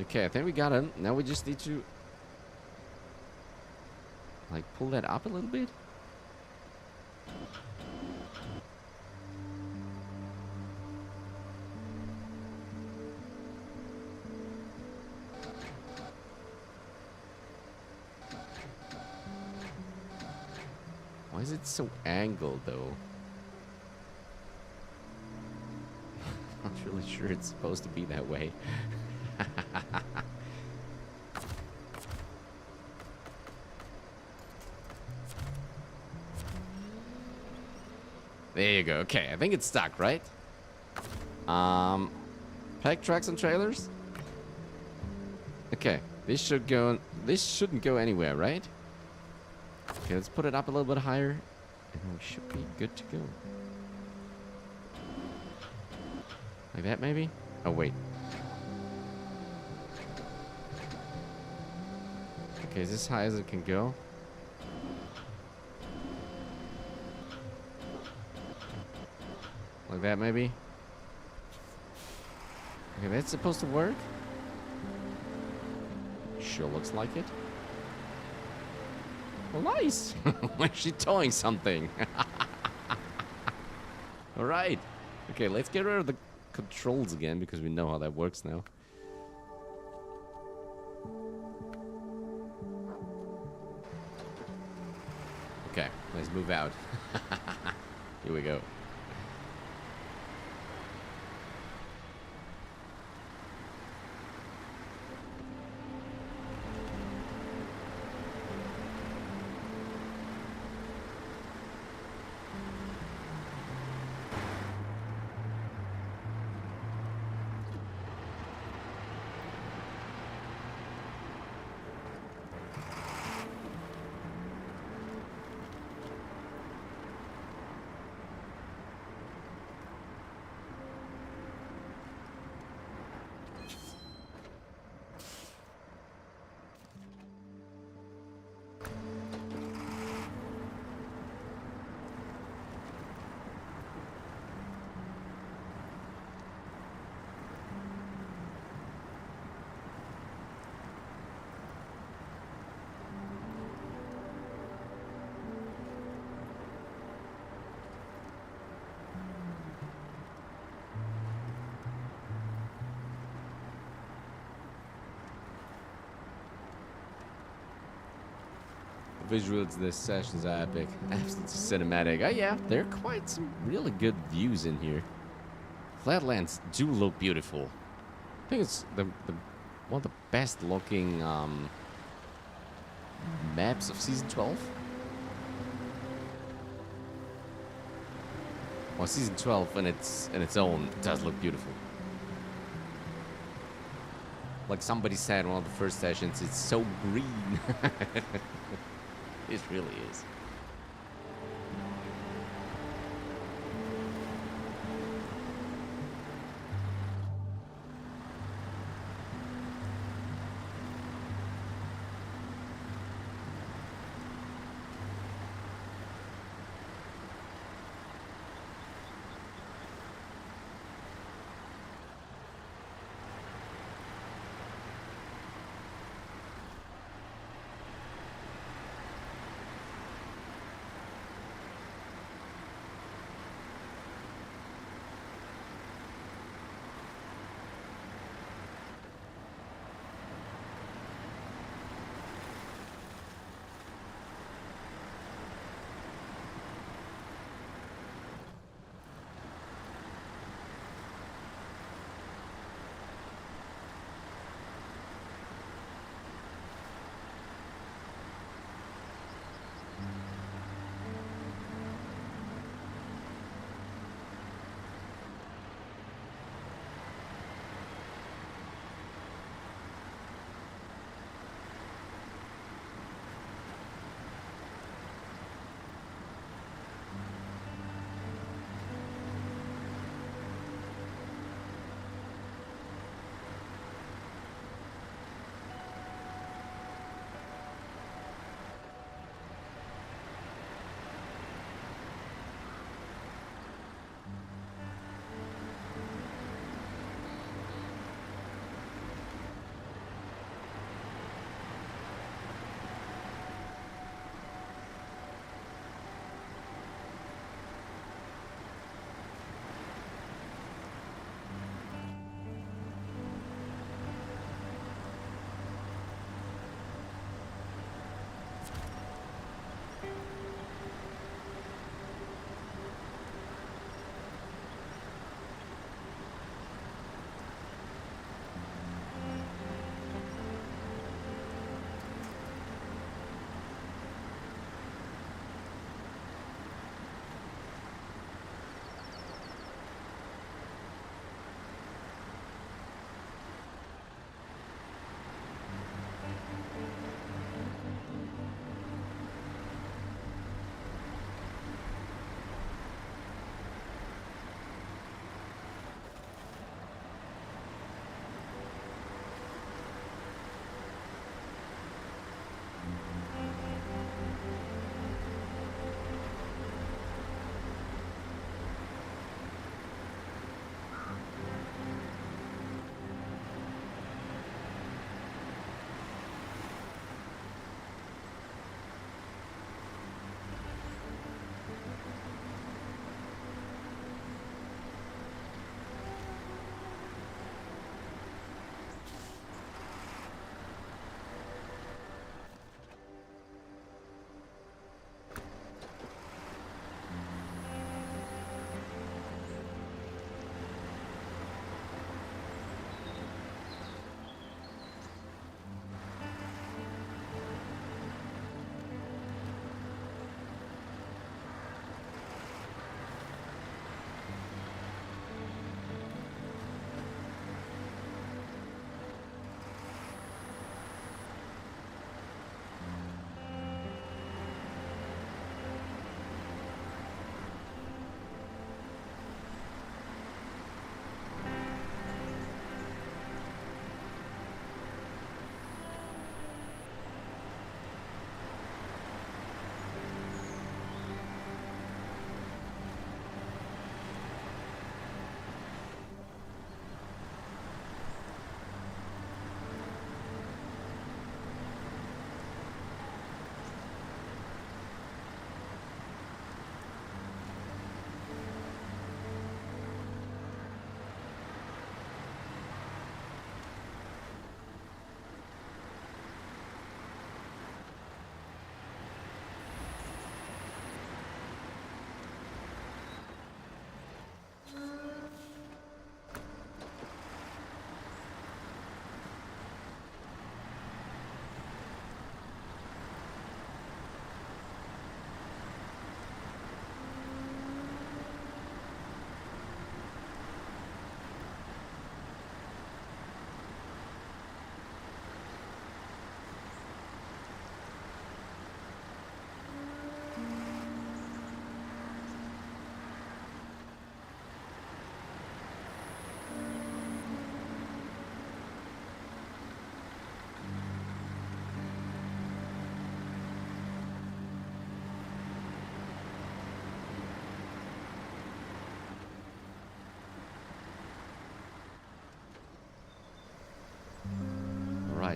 Okay, I think we got him. Now we just need to like pull that up a little bit. Why is it so angled though? Not really sure it's supposed to be that way. you go. Okay, I think it's stuck, right? Pack trucks and trailers? Okay, this shouldn't go anywhere, right? Okay, let's put it up a little bit higher, and we should be good to go. Like that, maybe? Oh, wait. Okay, is this as high as it can go? Like that, maybe? Okay, that's supposed to work? Sure looks like it. Well, nice! We're actually towing something. Alright. Okay, let's get rid of the controls again, because we know how that works now. Okay, let's move out. Here we go. Visuals this session's are epic. Absolutely cinematic. Oh yeah, there are quite some really good views in here. Flatlands do look beautiful. I think it's the one of the best looking maps of season 12. Well, season 12 in its own does look beautiful. Like somebody said in one of the first sessions, it's so green. It really is.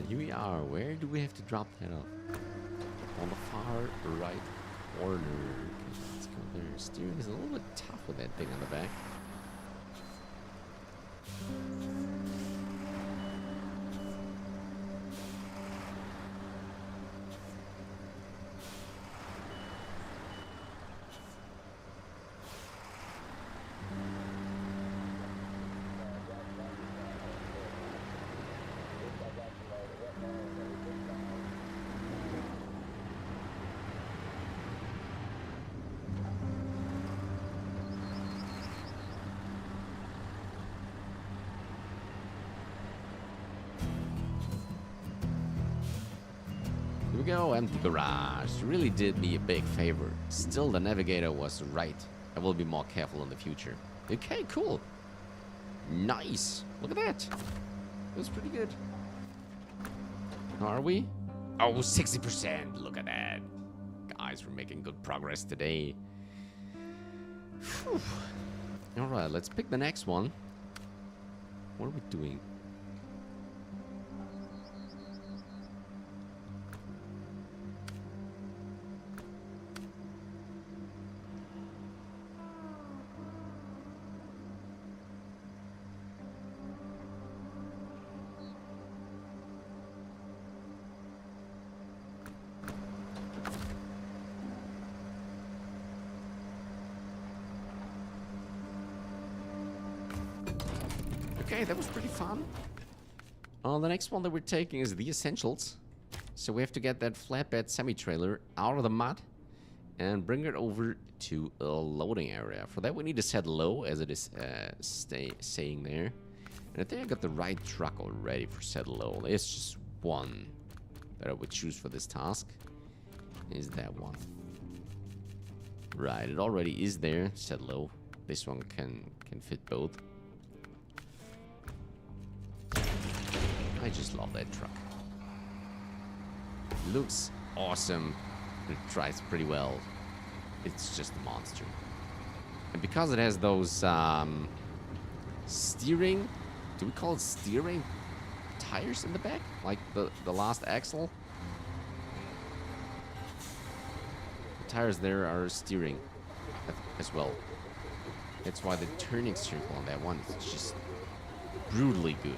here we are. Where do we have to drop that off? On the far right corner. Okay, let's go there. Steering is a little bit tough with that thing on the back. Here we go, empty garage. Really did me a big favor. Still, the navigator was right. I will be more careful in the future. Okay, cool. Nice. Look at that. That was pretty good. How are we? Oh, 60%. Look at that. Guys, we're making good progress today. Whew. All right, let's pick the next one. What are we doing? Okay, that was pretty fun. The next one that we're taking is the Essentials. So we have to get that flatbed semi-trailer out of the mud and bring it over to a loading area. For that we need to set low, as it is saying there. And I think I got the right truck already for set low. There's just one that I would choose for this task. Is that one. Right, it already is there, set low. This one can fit both. I just love that truck. Looks awesome. It drives pretty well. It's just a monster. And because it has those steering, do we call it steering tires in the back? Like the last axle? The tires there are steering as well. That's why the turning circle on that one is just brutally good.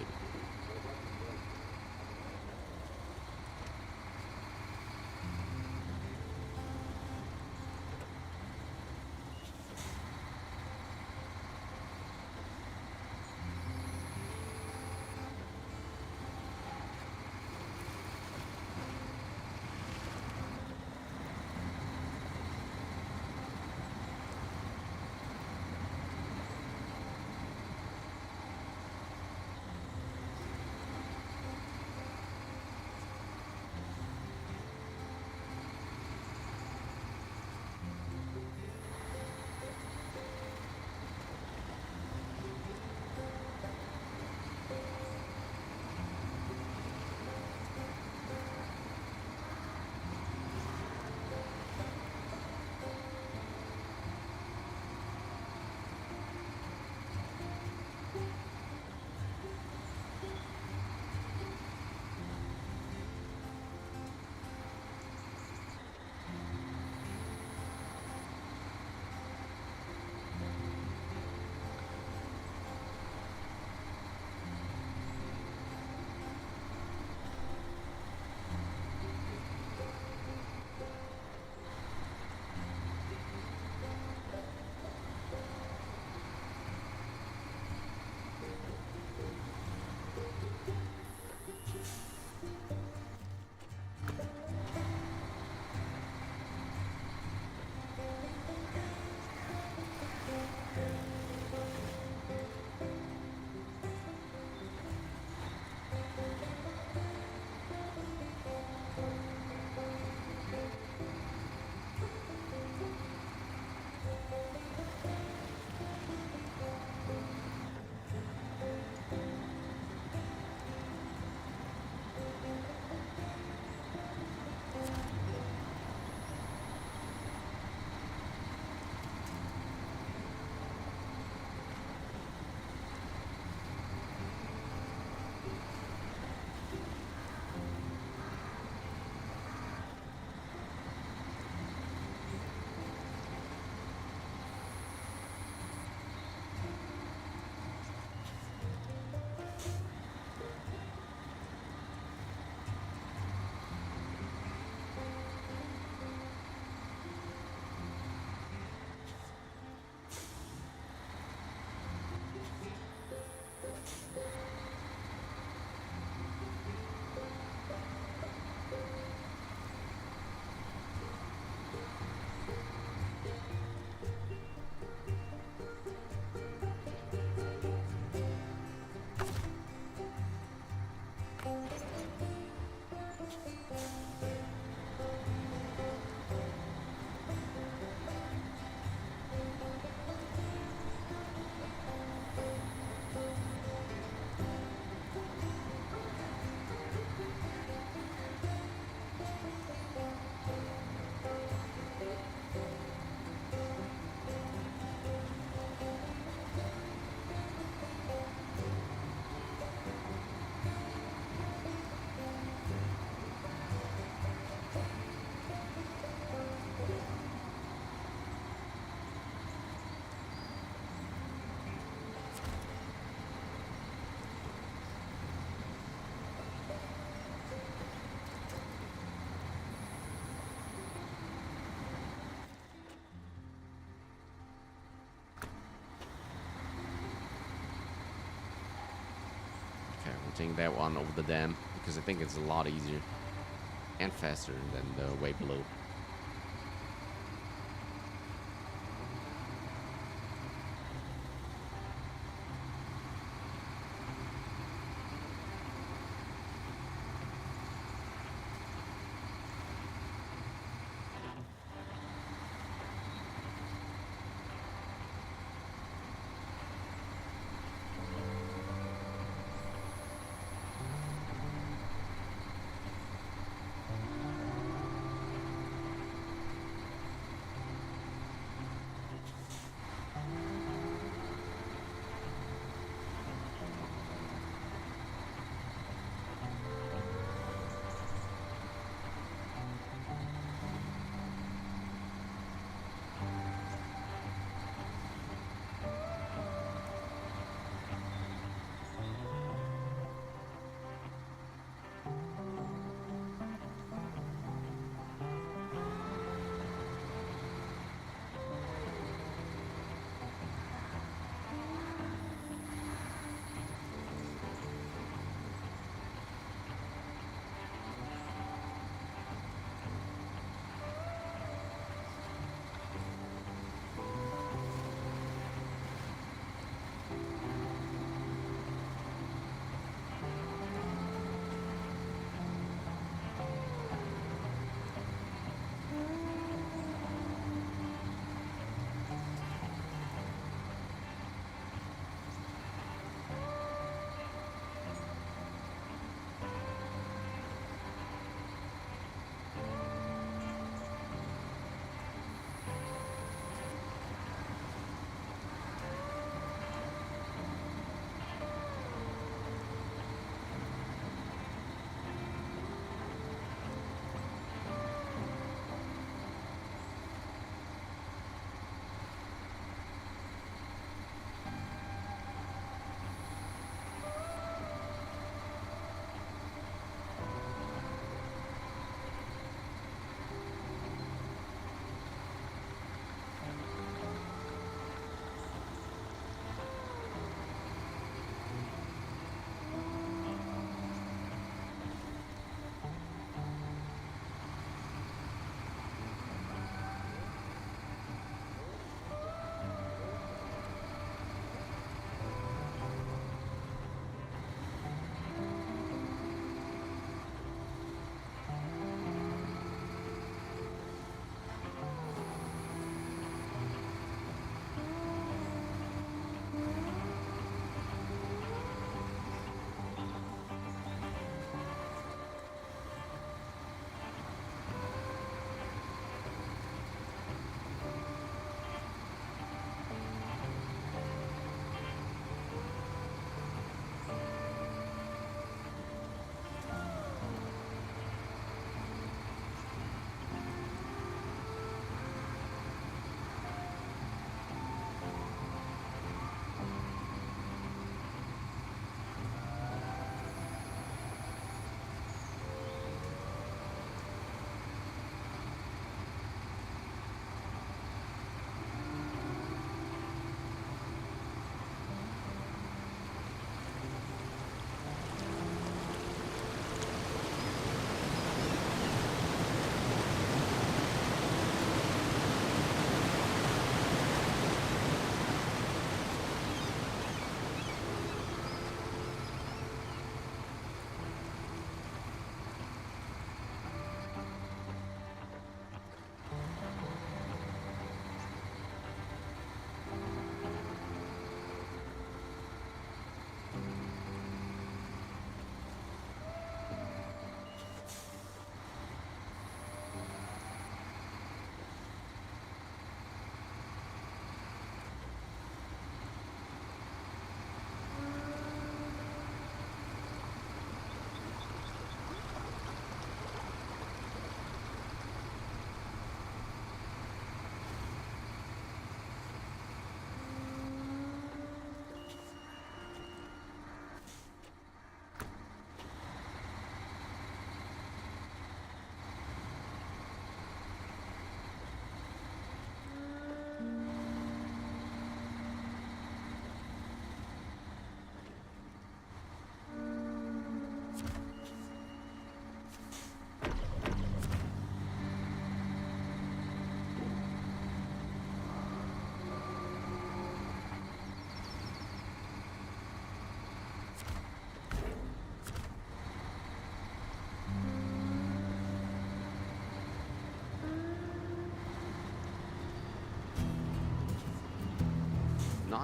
transporting that one over the dam, because I think it's a lot easier and faster than the way below.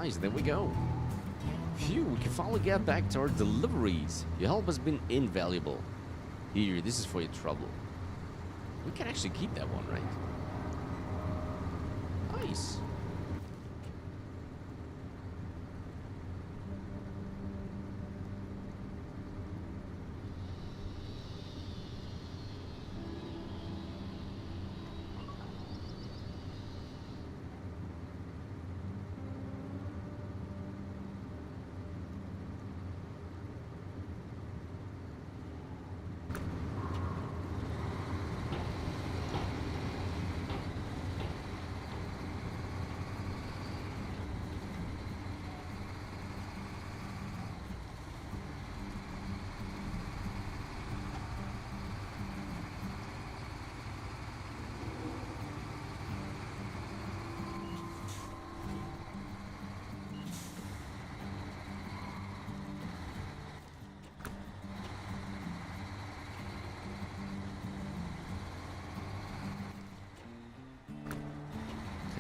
nice. There we go. Phew, we can finally get back to our deliveries. Your help has been invaluable. Here, this is for your trouble. We can actually keep that one, right? Nice.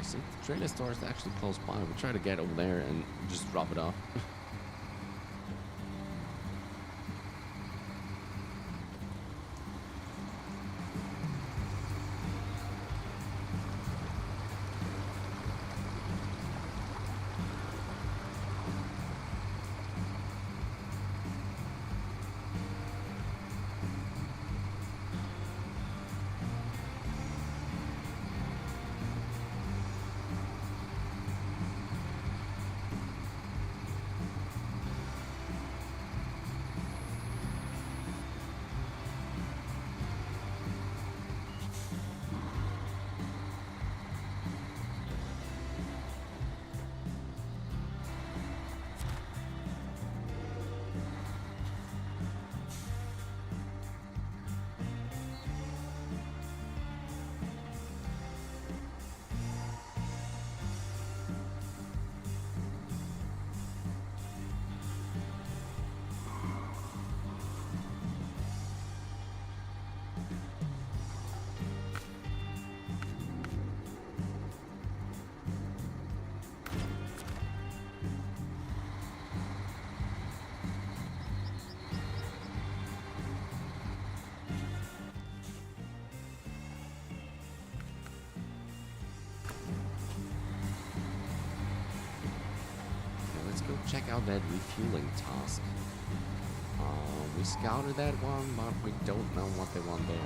See, the trailer store is actually close by. We'll try to get over there and just drop it off. Check out that refueling task. We scouted that one, but we don't know what they want there.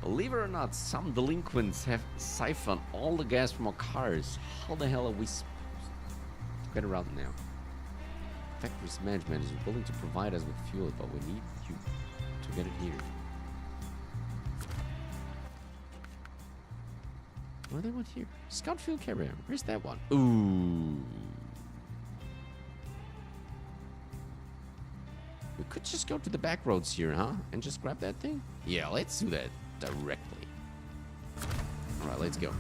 Believe it or not, some delinquents have siphoned all the gas from our cars. How the hell are we supposed to get around now? Factory's management is willing to provide us with fuel, but we need you to get it here. What do they want here? Scout fuel carrier. Where's that one? Ooh. We could just go to the back roads here, huh? And just grab that thing? Yeah, let's do that directly. Alright, let's go.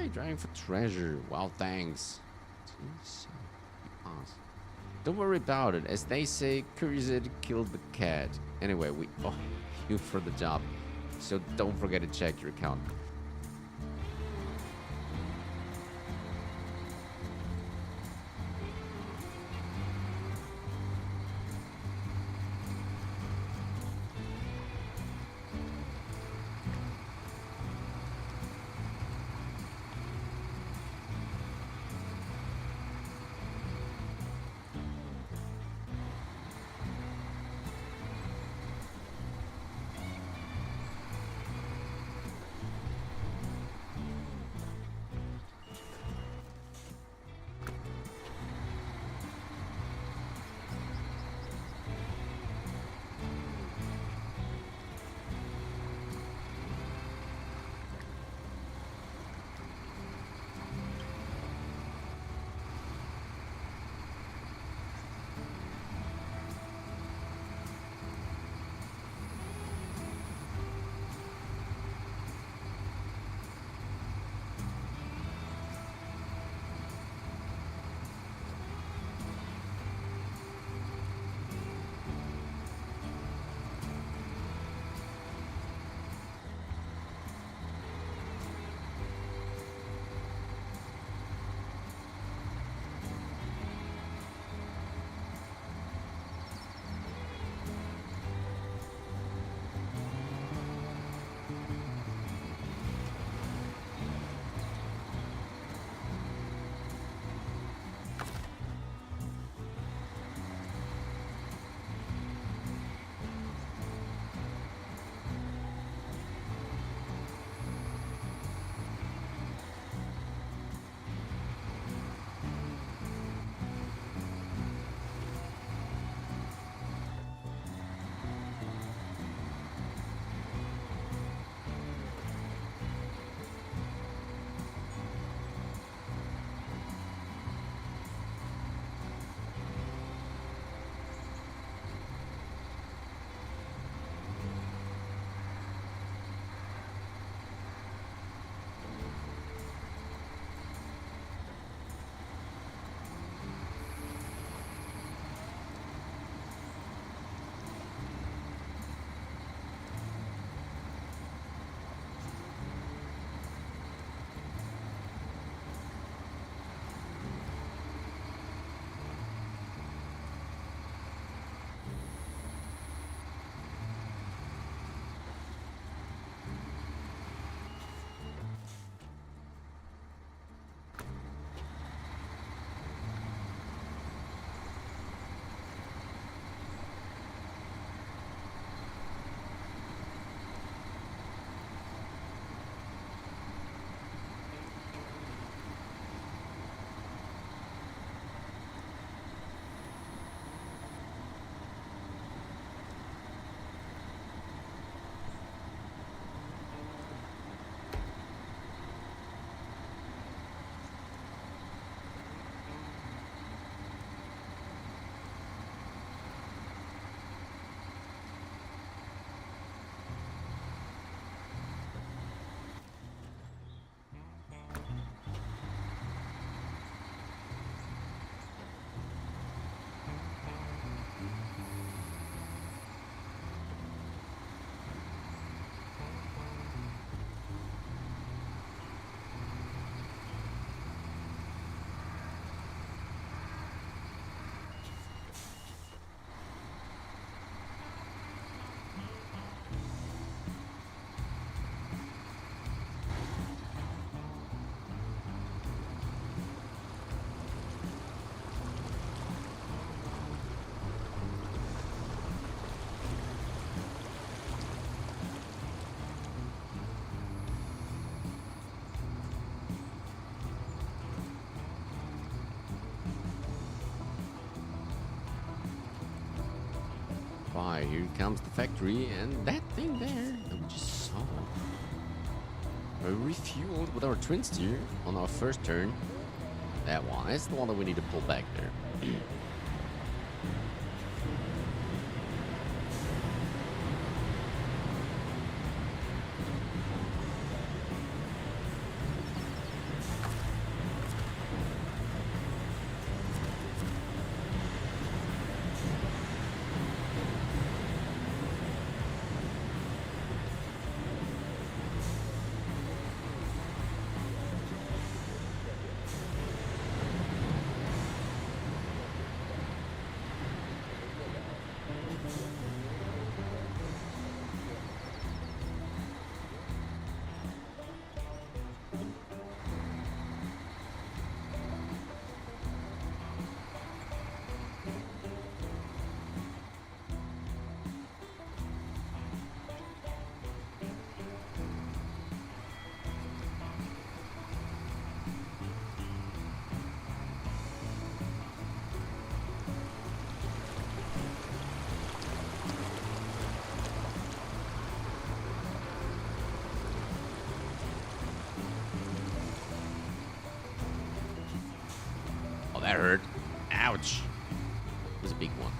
Hi, driving for treasure. Wow, thanks. Jeez, pass. Don't worry about it. As they say, curiosity killed the cat. Anyway, we owe you for the job, so don't forget to check your account. Why, here comes the factory, and that thing there that we just saw. We refueled with our twin steer on our first turn. That one, that's the one that we need to pull back there. That hurt. Ouch. It was a big one.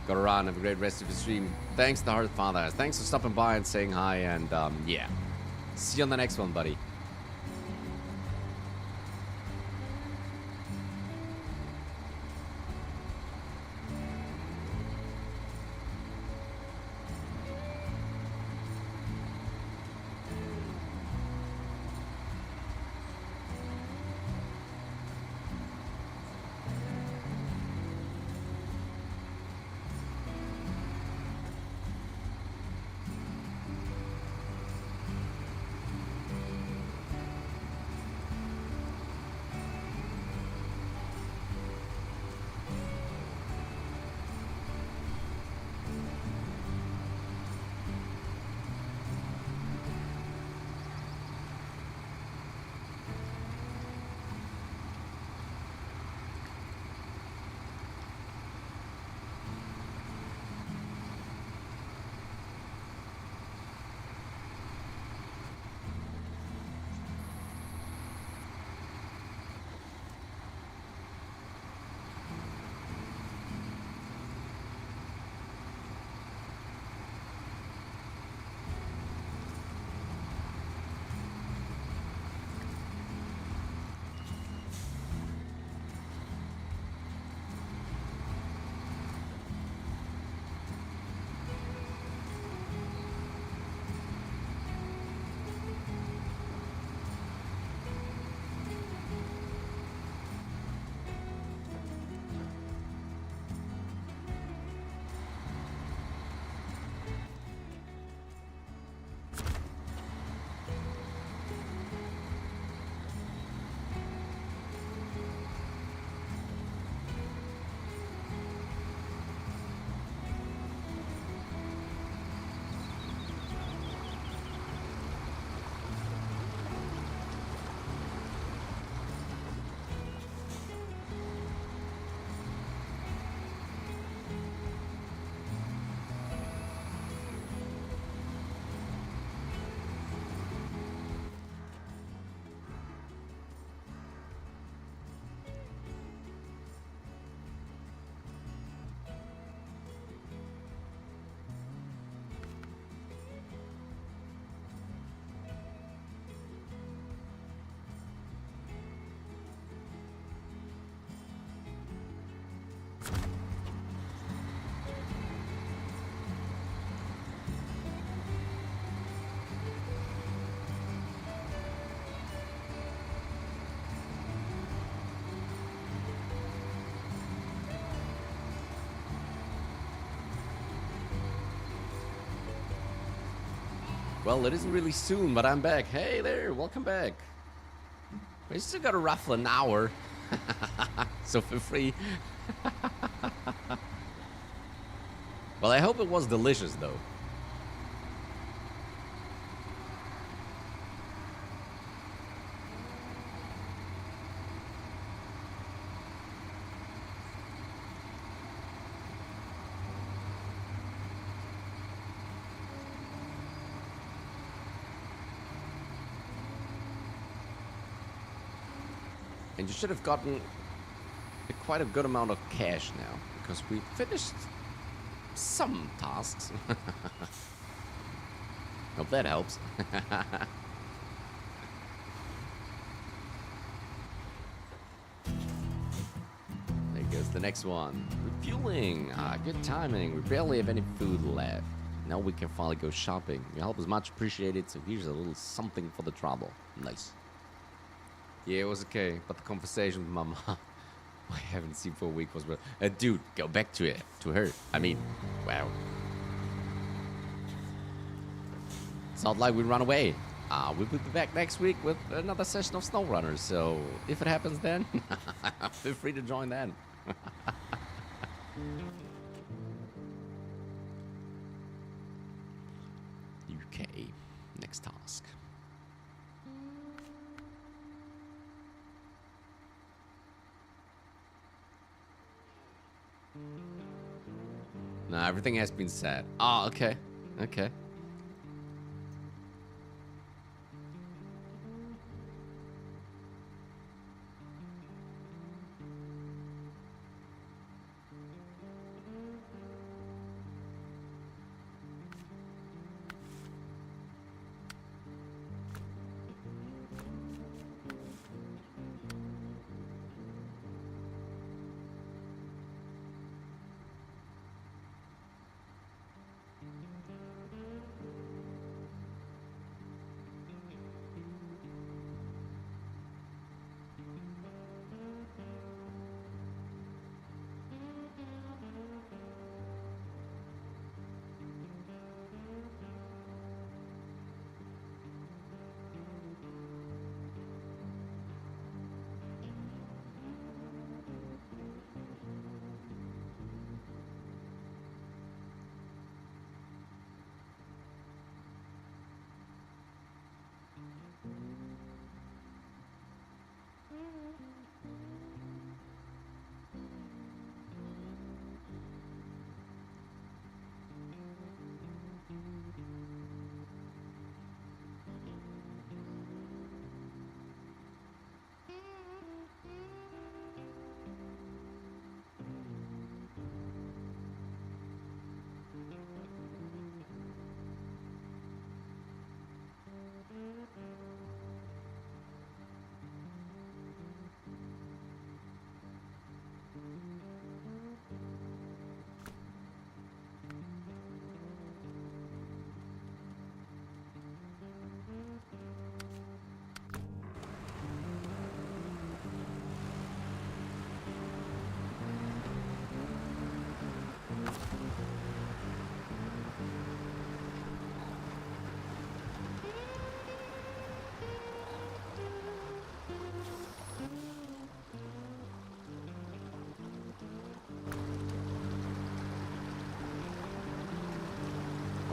Gotta run. Have a great rest of the stream. Thanks to Heart Father. Thanks for stopping by and saying hi. And yeah, see you on the next one, buddy. Well, it isn't really soon, but I'm back. Hey there, welcome back. We still got a ruffle an hour. So feel free. Well, I hope it was delicious, though. And you should have gotten quite a good amount of cash now, because we finished some tasks. Hope that helps. There goes the next one. Refueling. Good timing. We barely have any food left. Now we can finally go shopping. Your help is much appreciated, so here's a little something for the trouble. Nice. Yeah, it was okay, but the conversation with my mom, I haven't seen for a week, was real. Dude, go back to it, to her. I mean, wow. It's not like we run away. We'll be back next week with another session of Snowrunner, so if it happens then, feel free to join then. UK, next task. No, everything has been said. Oh, okay. Okay.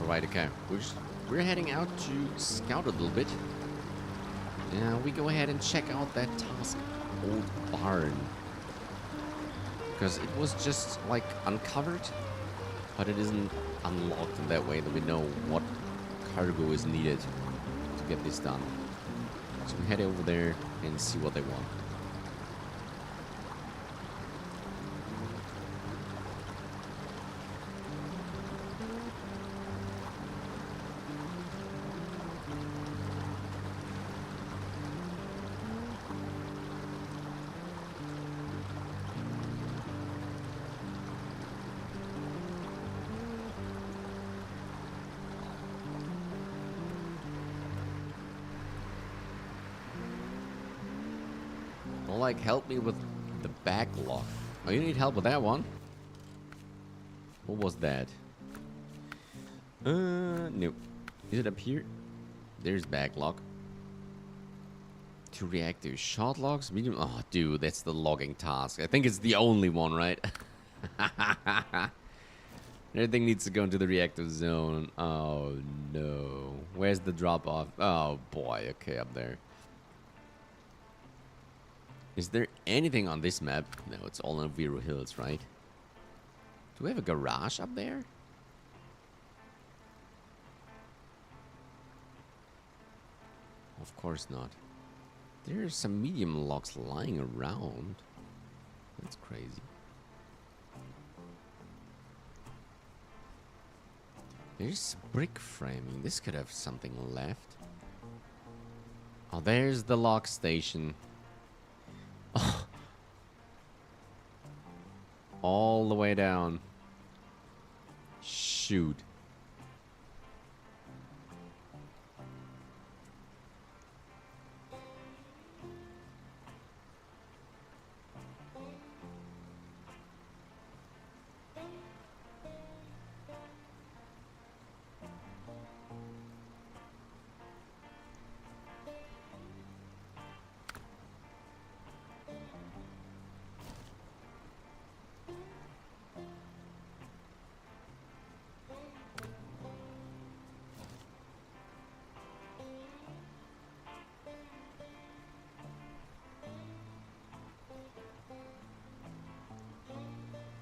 Alright, okay. We're heading out to scout a little bit. Yeah, we go ahead and check out that task old barn. Because it was just like uncovered, but it isn't unlocked in that way that we know what cargo is needed to get this done. So we head over there and see what they want. Like, help me with the backlog. Oh, you need help with that one? What was that? No. Is it up here? There's Backlog. 2 reactive shot logs. Medium. Oh, dude, that's the logging task. I think it's the only one, right? Everything needs to go into the reactive zone. Oh, no. Where's the drop-off? Oh, boy. Okay, up there. Is there anything on this map? No, it's all on Vero Hills, right? Do we have a garage up there? Of course not. There's some medium logs lying around. That's crazy. There's brick framing. This could have something left. Oh, there's the log station. Oh. All the way down. Shoot.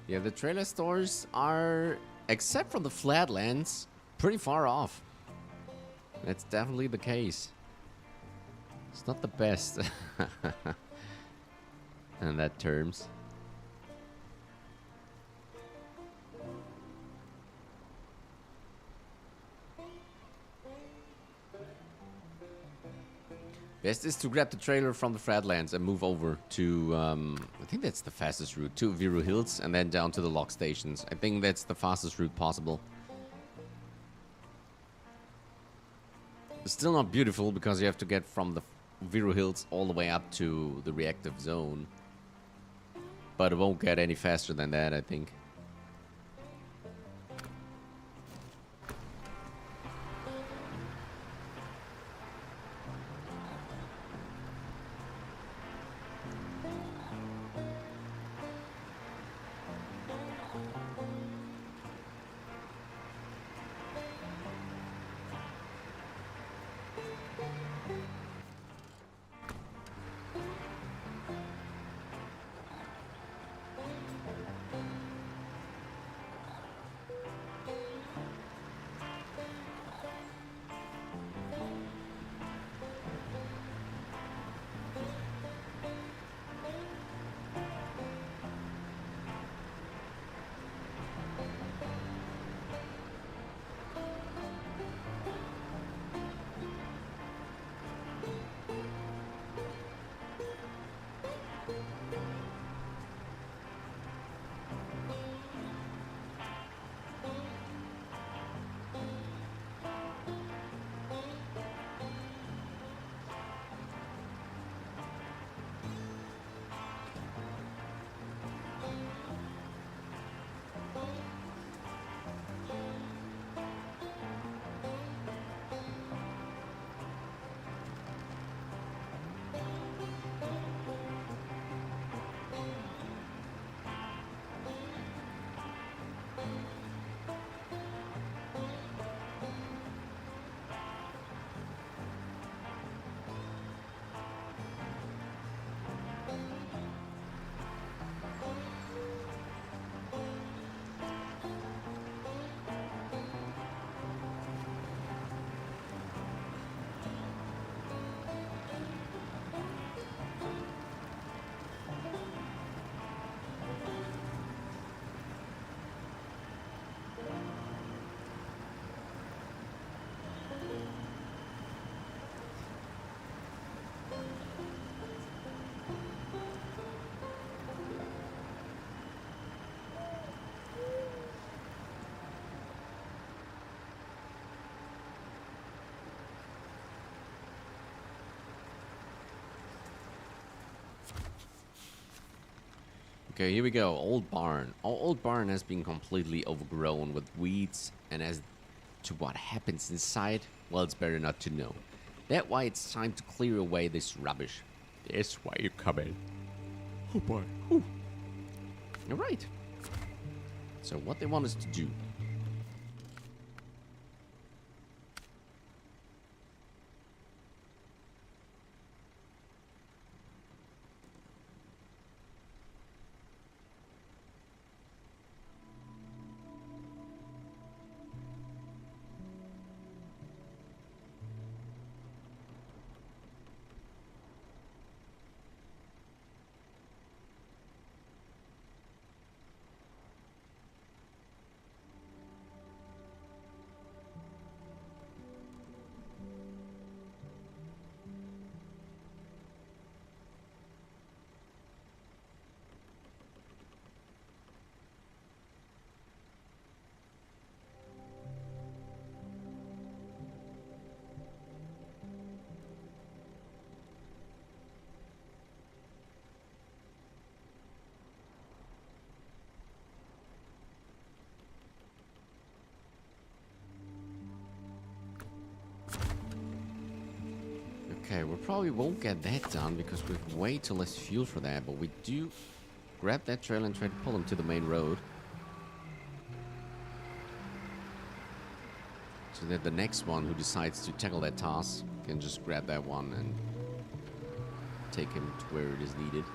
Yeah, the trailer stores are, except for the Flatlands, pretty far off. That's definitely the case. It's not the best. In that terms. Best is to grab the trailer from the Flatlands and move over to, I think that's the fastest route, to Vero Hills and then down to the log stations. I think that's the fastest route possible. It's still not beautiful because you have to get from the Vero Hills all the way up to the reactive zone. But it won't get any faster than that, I think. Okay, here we go. Old barn. Our old barn has been completely overgrown with weeds, and as to what happens inside, well, it's better not to know. That's why it's time to clear away this rubbish. That's why you come in. Oh boy. Whew. Alright. So what they want us to do. Okay, we probably won't get that done because we have way too less fuel for that, but we do grab that trailer and try to pull him to the main road. So that the next one who decides to tackle that task can just grab that one and take him to where it is needed.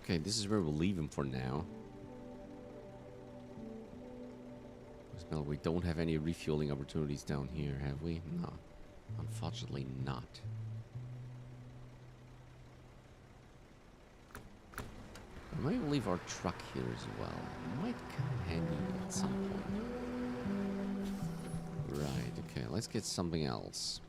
Okay, this is where we'll leave him for now. Well, we don't have any refueling opportunities down here, have we? No. Unfortunately not. I might leave our truck here as well. It might come in handy at some point. Right, okay, let's get something else.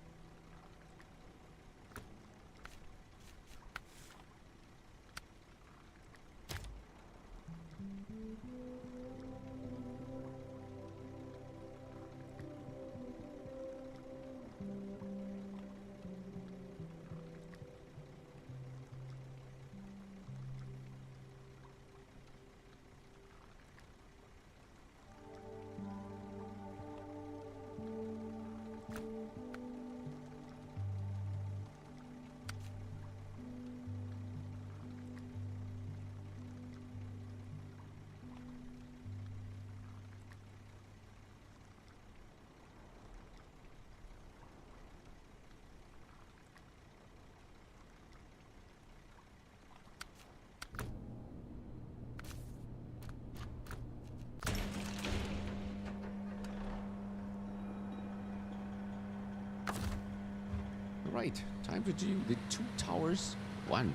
Right, Time to do the 2 towers. 1.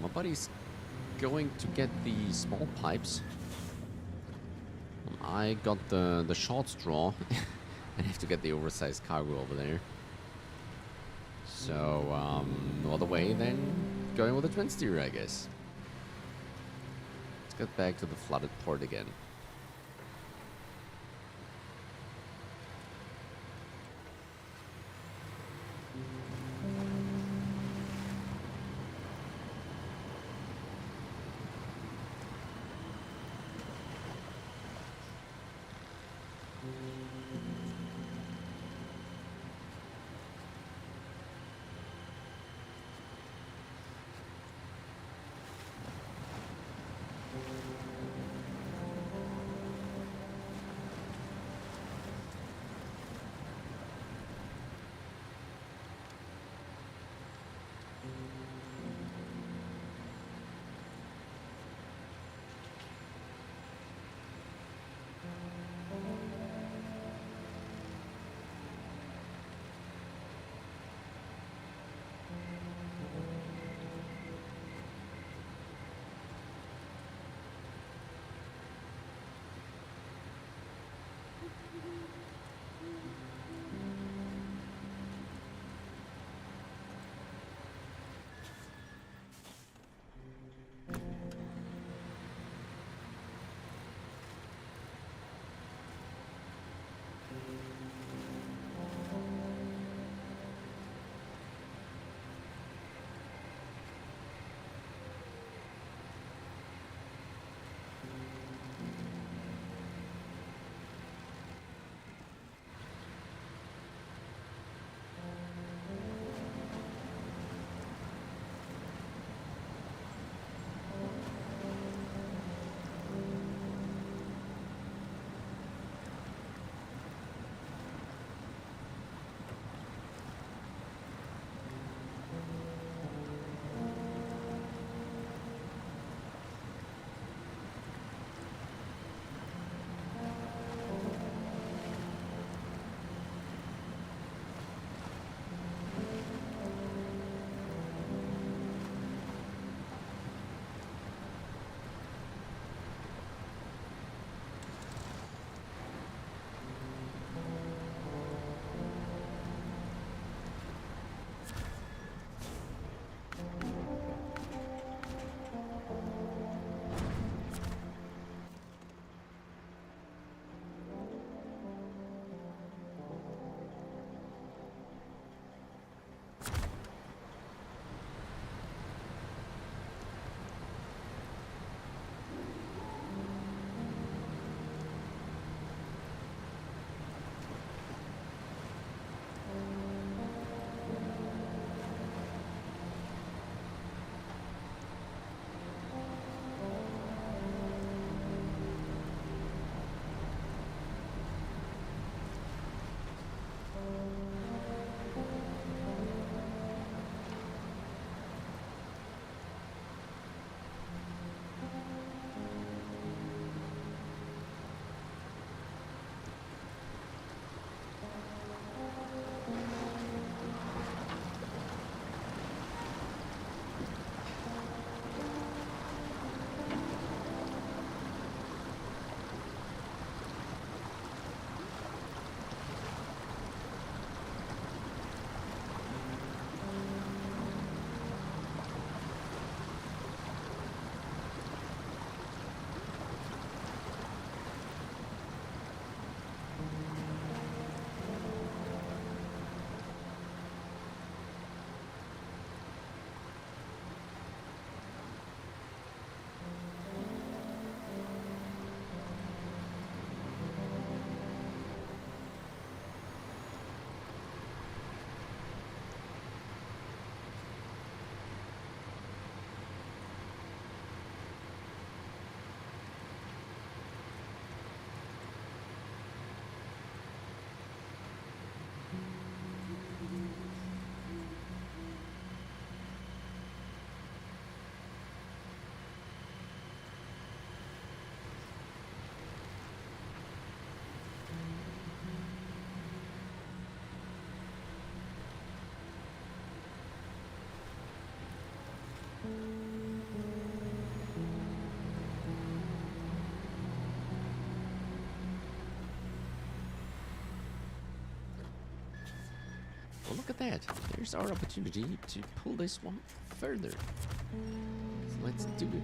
My buddy's going to get the small pipes. I got the short straw. I have to get the oversized cargo over there. So, no other way than going with a twin steer, I guess. Let's get back to the flooded port again. Well, look at that. There's our opportunity to pull this one further. So let's do it.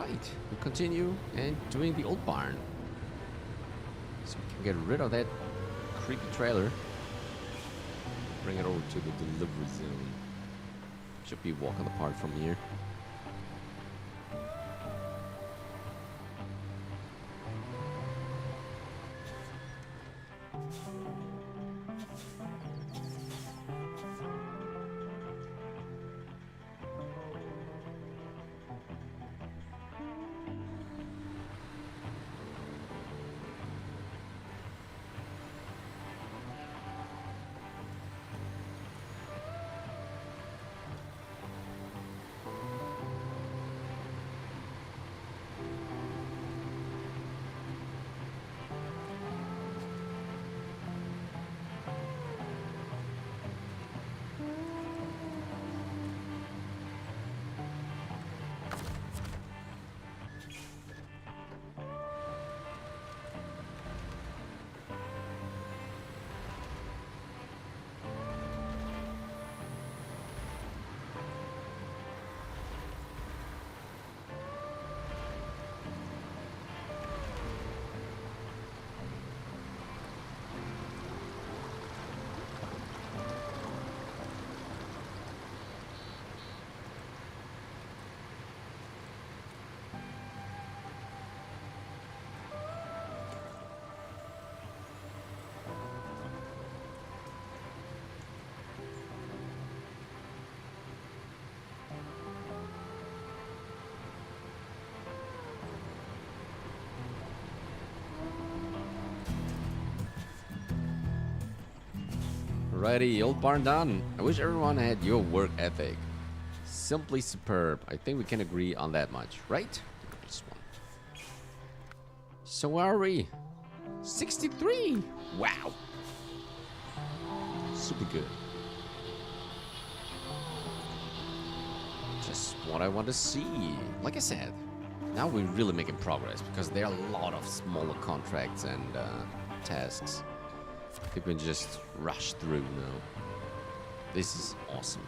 Alright, we continue and doing the old barn. So we can get rid of that creepy trailer. Bring it over to the delivery zone. Should be walking apart from here. Alrighty, old barn done. I wish everyone had your work ethic. Simply superb. I think we can agree on that much, right? This one. So where are we? 63! Wow! Super good. Just what I want to see. Like I said, now we're really making progress because there are a lot of smaller contracts and tasks. We can just rush through now. This is awesome.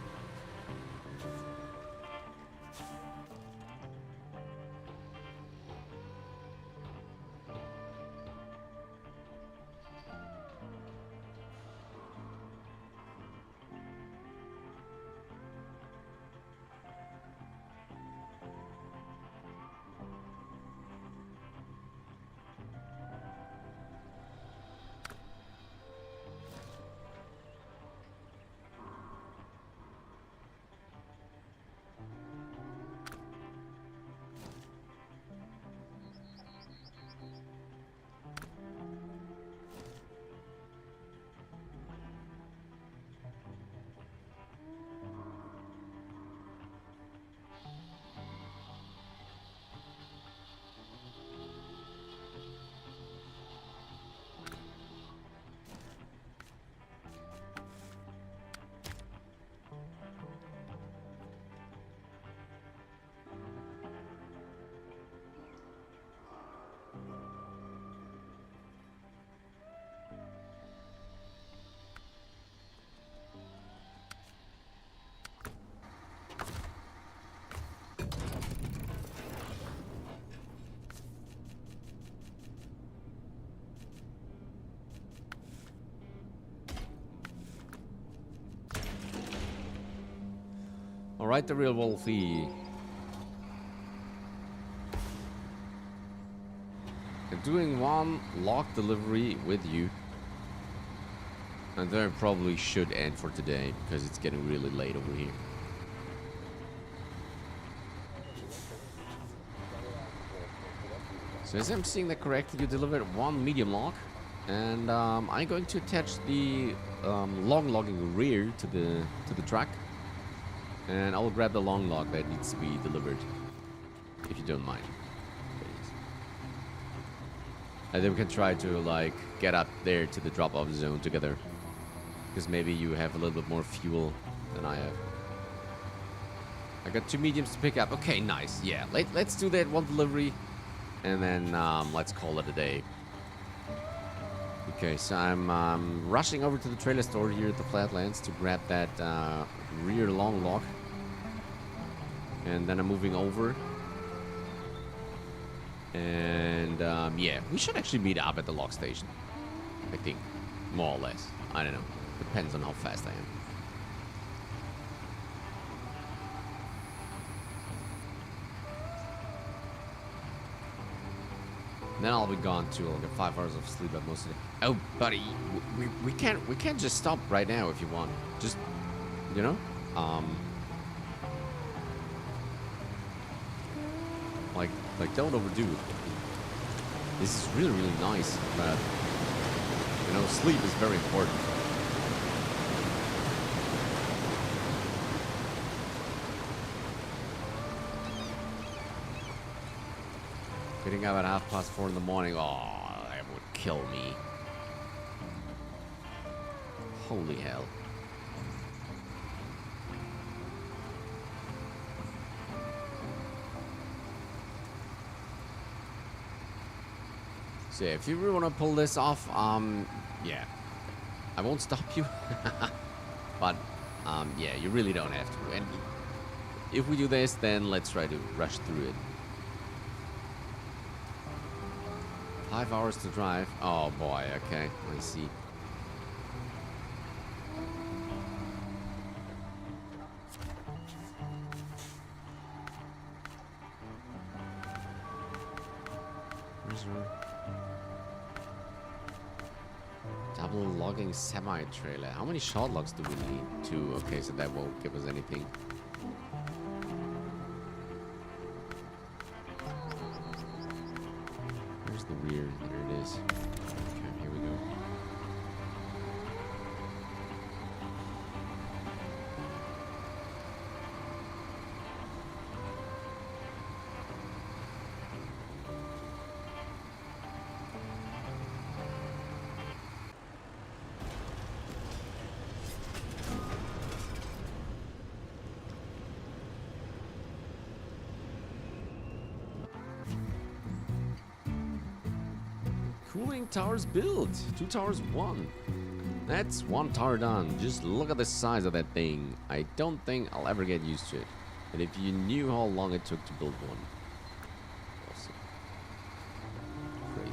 Alright, the real Wolfie. I'm doing one log delivery with you. And then I probably should end for today because it's getting really late over here. So as I'm seeing that correctly, you delivered one medium log. And I'm going to attach the long logging rear to the truck. And I will grab the long log that needs to be delivered, if you don't mind. Please. And then we can try to like get up there to the drop-off zone together, because maybe you have a little bit more fuel than I have. I got 2 mediums to pick up. Okay, nice. Yeah, let's do that one delivery, and then let's call it a day. Okay, so I'm rushing over to the trailer store here at the Flatlands to grab that rear long log. And then I'm moving over And yeah, we should actually meet up at the log station. I think, more or less. I don't know. Depends on how fast I am. Then I'll be gone too. I'll get 5 hours of sleep at most of the. Oh, buddy, we can't just stop right now if you want. Just, you know, like don't overdo it. This is really nice, but you know, sleep is very important. Getting up at 4:30 in the morning, oh, that would kill me. Holy hell. So yeah, if you really want to pull this off, yeah, I won't stop you. But, yeah, you really don't have to. And if we do this, then let's try to rush through it. 5 hours to drive. Oh boy, okay, I see. Where's her? Double logging semi-trailer. How many short logs do we need? 2. Okay, so that won't give us anything. The rear, there it is. Okay, here we go. Cooling towers built. 2 towers, 1. That's 1 tower done. Just look at the size of that thing. I don't think I'll ever get used to it. And if you knew how long it took to build one. Awesome. Crazy.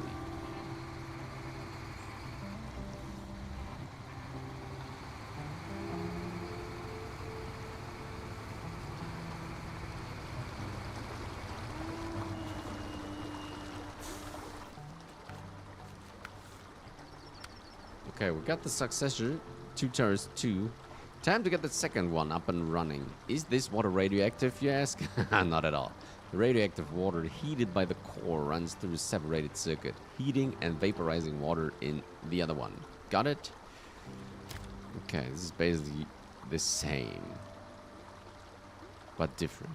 Okay, we got the successor, 2 towers 2. Time to get the second one up and running. Is this water radioactive, you ask? Not at all. The radioactive water heated by the core runs through a separated circuit, heating and vaporizing water in the other one. Got it? Okay, this is basically the same, but different.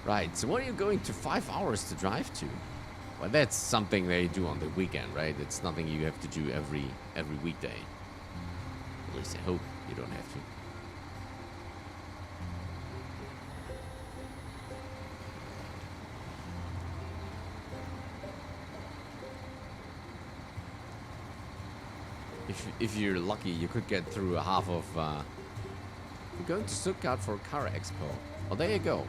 Right, so what are you going to 5 hours to drive to? Well, that's something they do on the weekend, right? It's nothing you have to do every weekday. At least I hope you don't have to. If you're lucky, you could get through half of. You're going to Stuttgart for Car Expo. Oh, there you go.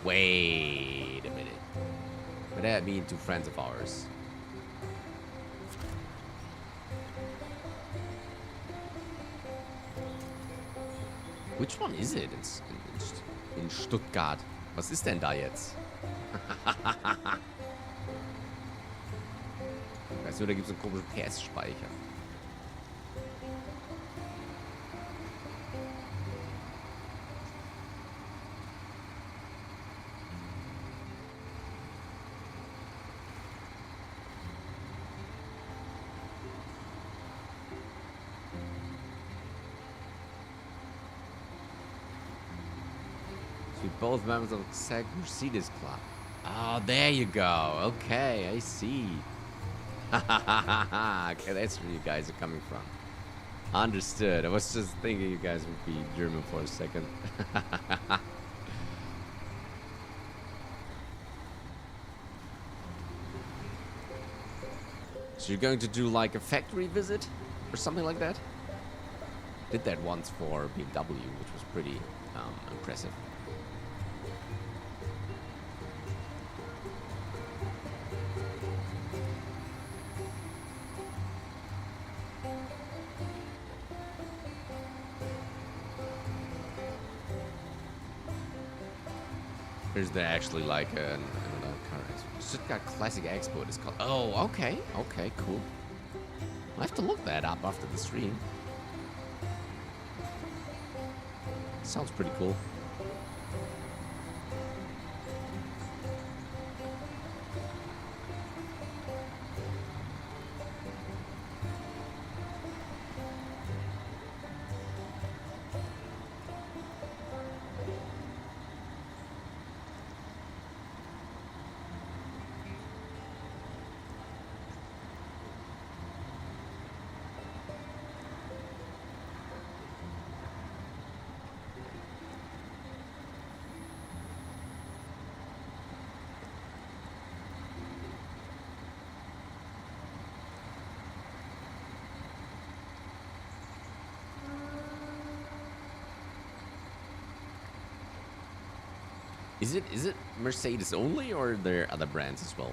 Wait a minute. But that mean two friends of ours. Which one is it in Stuttgart? Was ist denn da jetzt? Weißt du, da gibt es einen komischen PS-Speicher. Both members of the SAG Mercedes Club. Oh, there you go. Okay, I see. Okay, that's where you guys are coming from. Understood. I was just thinking you guys would be German for a second. So you're going to do like a factory visit or something like that? Did that once for BMW, which was pretty impressive. There's there actually like another car expo. Stuttgart Classic Expo it's called. Oh, okay. Okay, cool. I'll have to look that up after the stream. Sounds pretty cool. Is it Mercedes only, or are there other brands as well?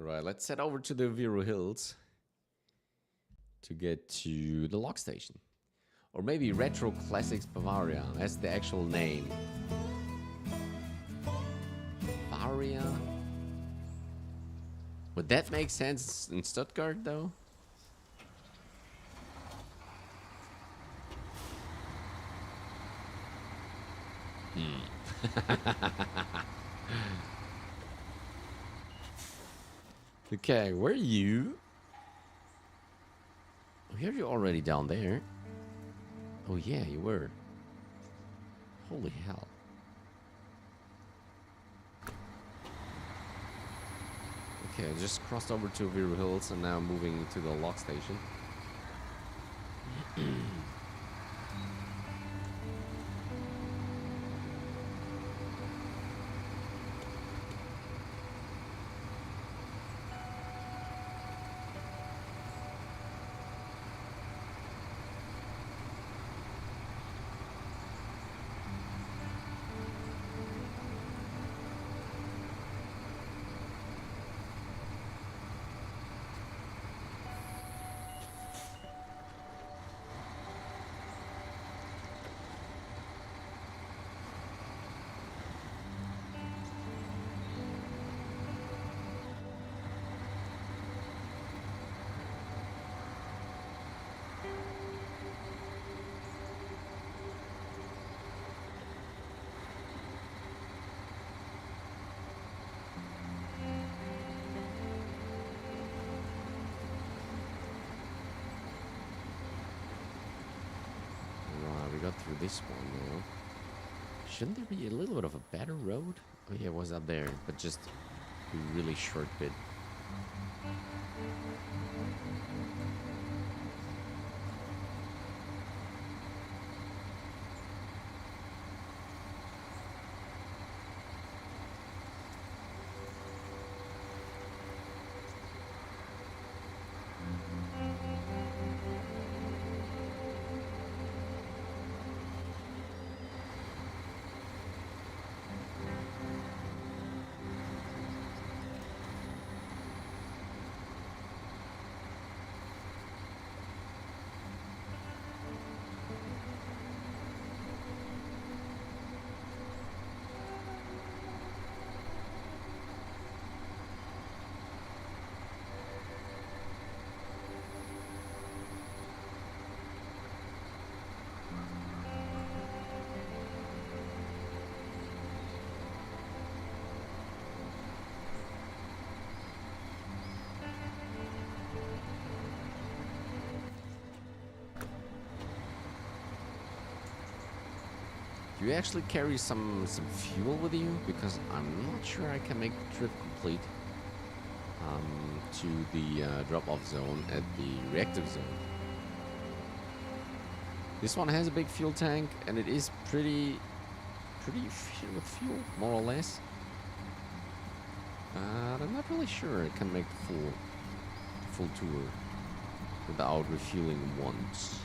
Alright, let's head over to the Vero Hills to get to the log station. Or maybe Retro Classics Bavaria, that's the actual name. Bavaria? Would that make sense in Stuttgart though? Okay, where are you? Oh, here you're already down there. Oh yeah, you were. Holy hell. Okay, I just crossed over to Vero Hills and now moving to the log station. this one now. Shouldn't there be a little bit of a better road? Oh yeah, it was up there, but just a really short bit. Do you actually carry some fuel with you? Because I'm not sure I can make the trip complete to the drop-off zone at the reactive zone. This one has a big fuel tank, and it is pretty efficient with fuel, more or less. But I'm not really sure I can make the full tour without refueling once.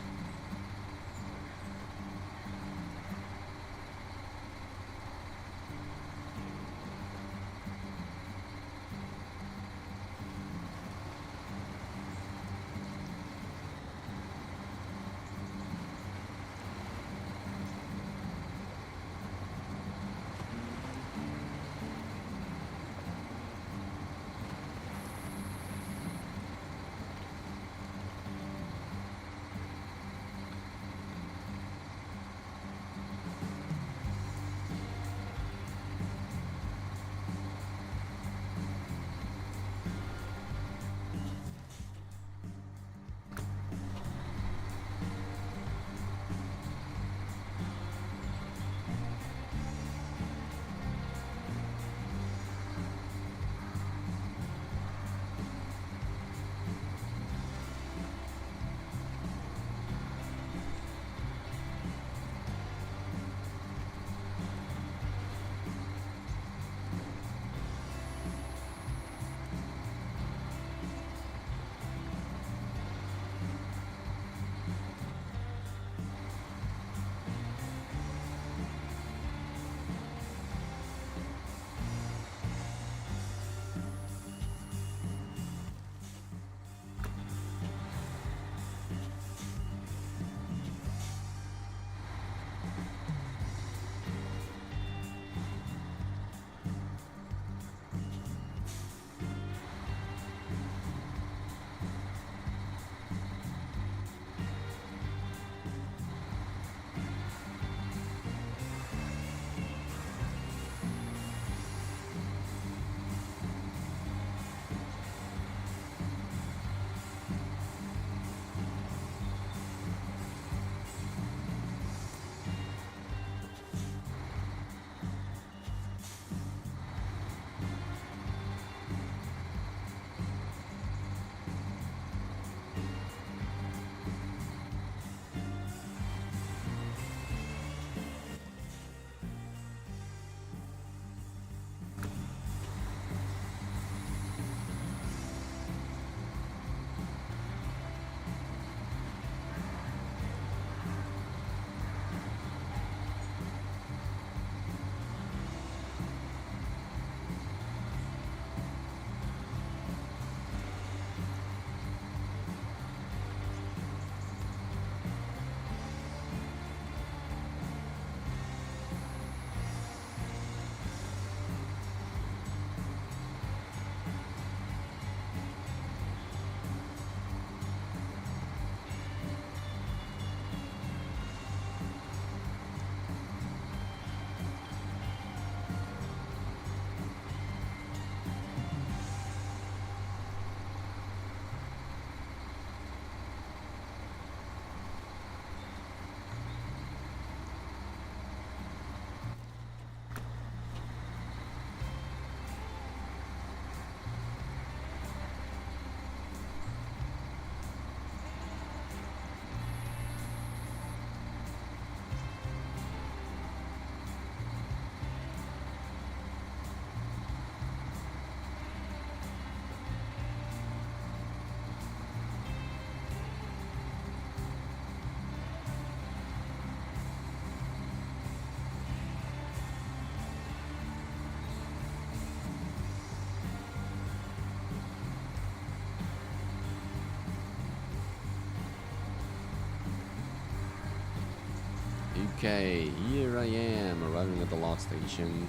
Okay, here I am, arriving at the lock station.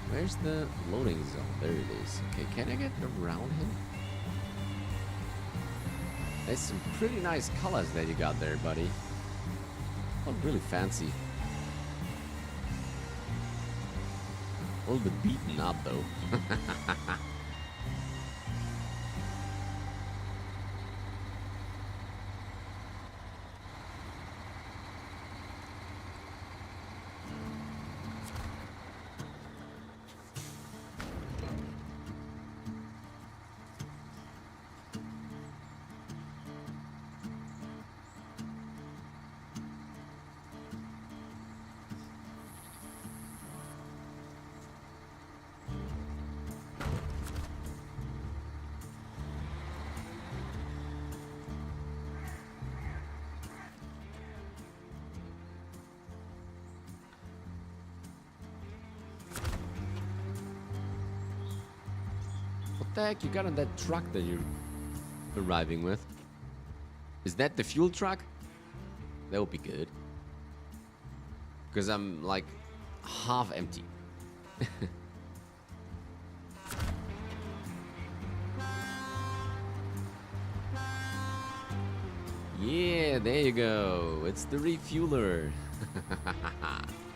Where's the loading zone? There it is. Okay, can I get around him? There's some pretty nice colors that you got there, buddy. Look really fancy. A little bit beaten up, though. What the heck you got on that truck that you're arriving with? Is that the fuel truck? That would be good. Because I'm like half empty. Yeah, there you go. It's the refueler.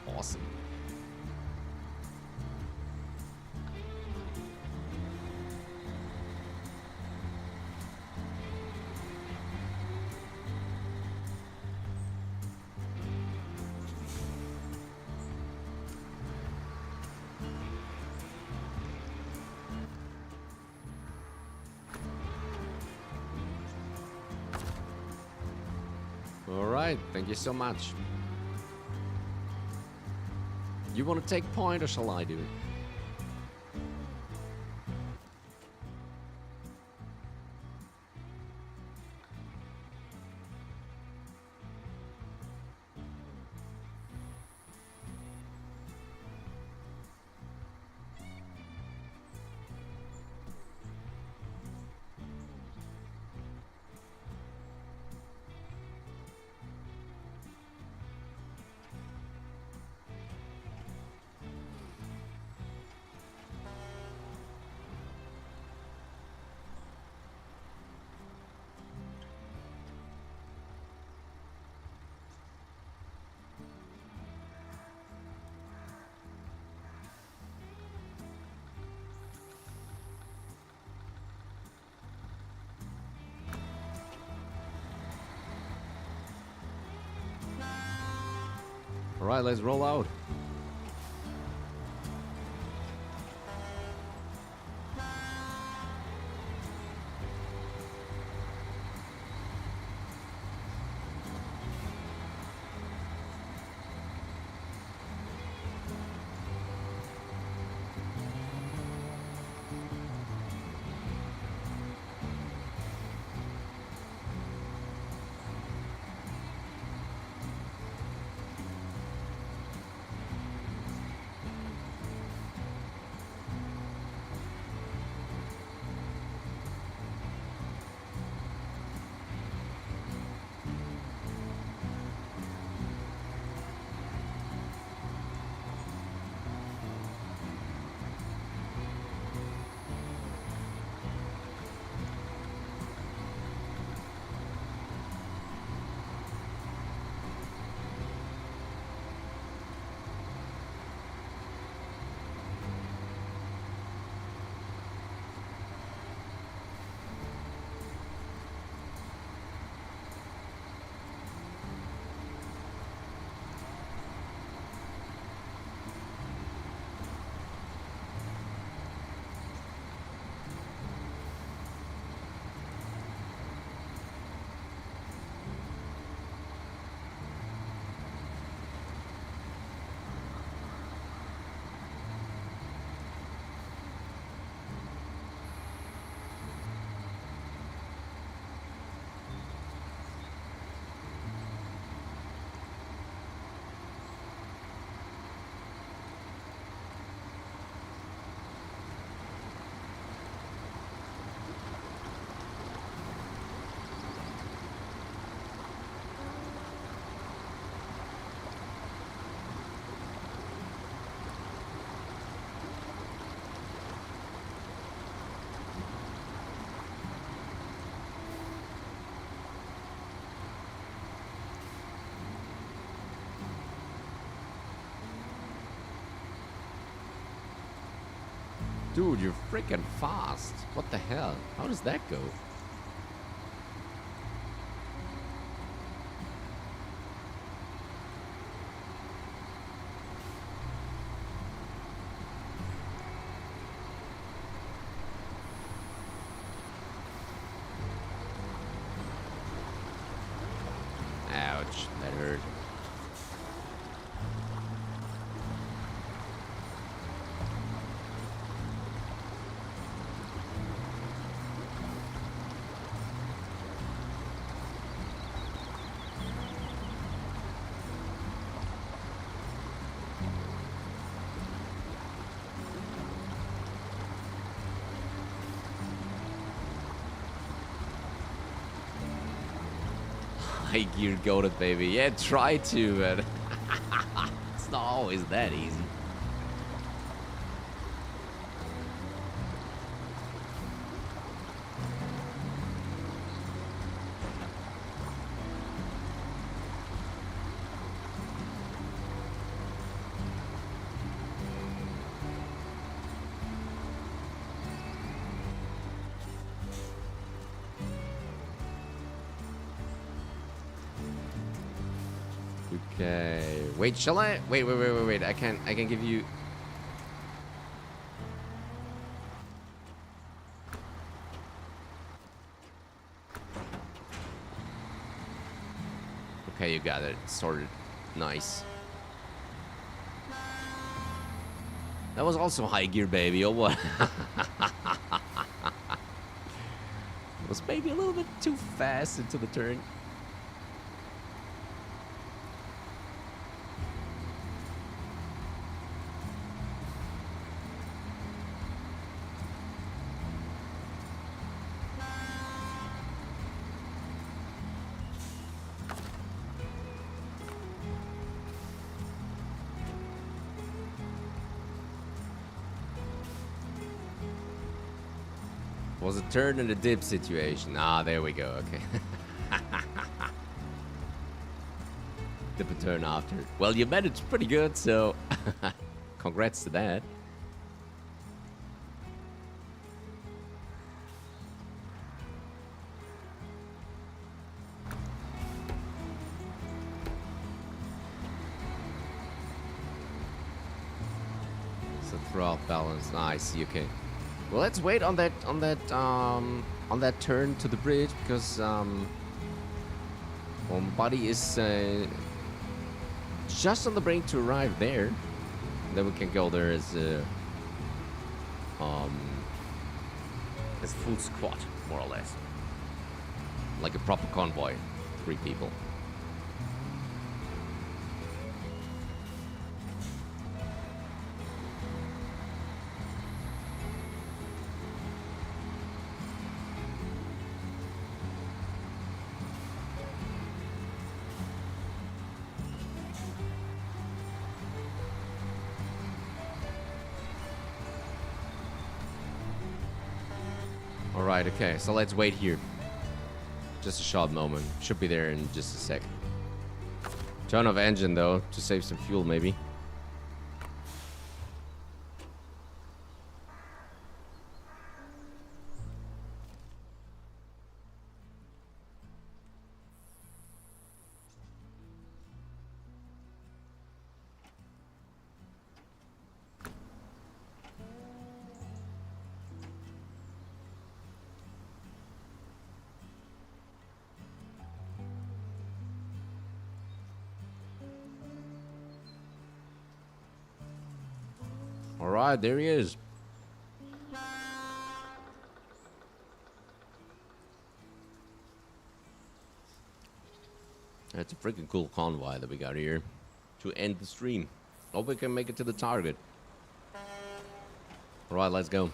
Awesome. Alright, thank you so much. You want to take point or shall I do it? Alright, let's roll out. Dude, you're freaking fast. What the hell? How does that go? Ouch, that hurt. High gear goated, baby. Yeah, try to, but it's not always that easy. Okay. Wait, shall I? Wait. I can give you. Okay, you got it sorted. Nice. That was also high gear, baby. Oh what? It was maybe a little bit too fast into the turn. Was a turn and a dip situation. Ah, there we go. Okay. Dip and turn after. Well, you managed pretty good, so congrats to that. So throw off balance. Nice. Okay. Well, let's wait on that turn to the bridge because well, my buddy is just on the brink to arrive there. Then we can go there as full squad, more or less, like a proper convoy, 3 people. Alright, okay, so let's wait here. Just a short moment. Should be there in just a sec. Turn off engine though, to save some fuel maybe. Alright, there he is. That's a freaking cool convoy that we got here to end the stream. Hope we can make it to the target. Alright, let's go.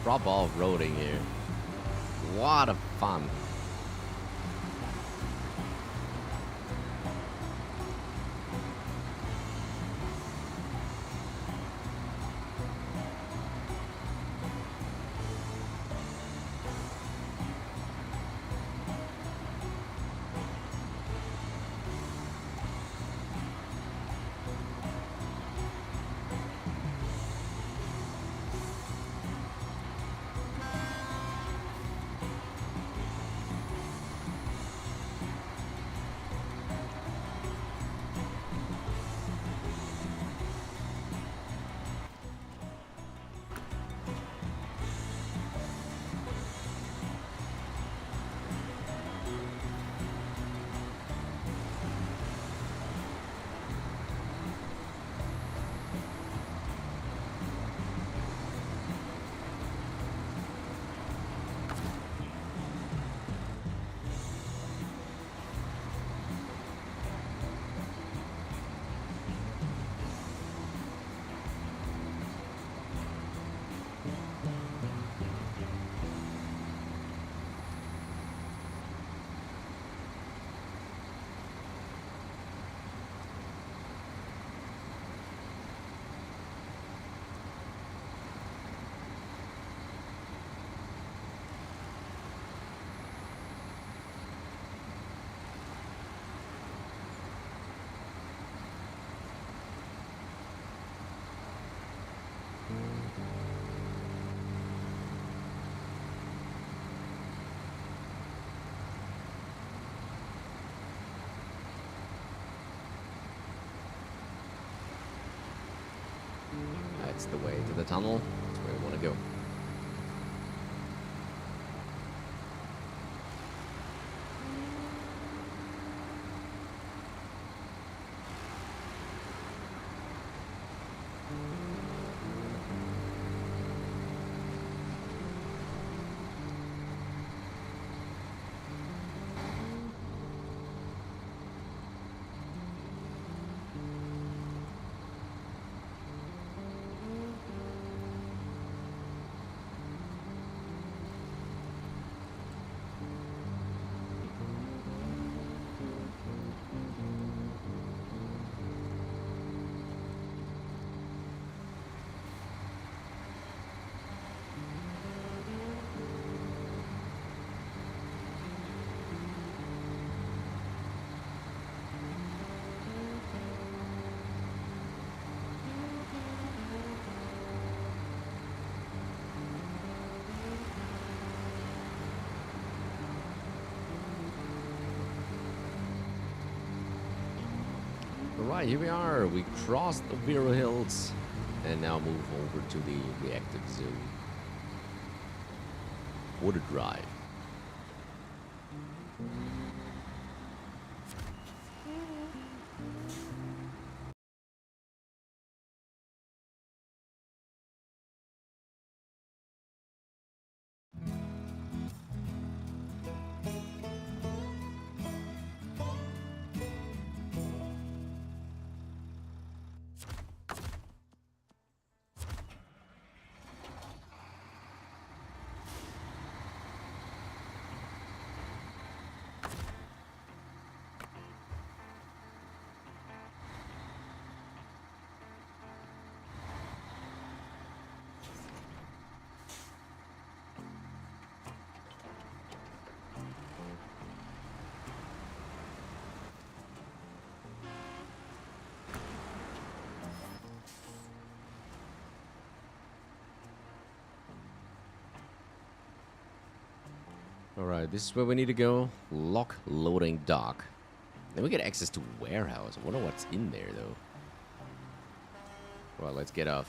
proper off-roading here. What a fun. That's the way to the tunnel. That's where we want to go. Alright, here we are. We crossed the Vero Hills and now move over to the Reactive Zone. What a drive. Alright, this is where we need to go. Lock loading dock. Then we get access to warehouse. I wonder what's in there though. Well, let's get off.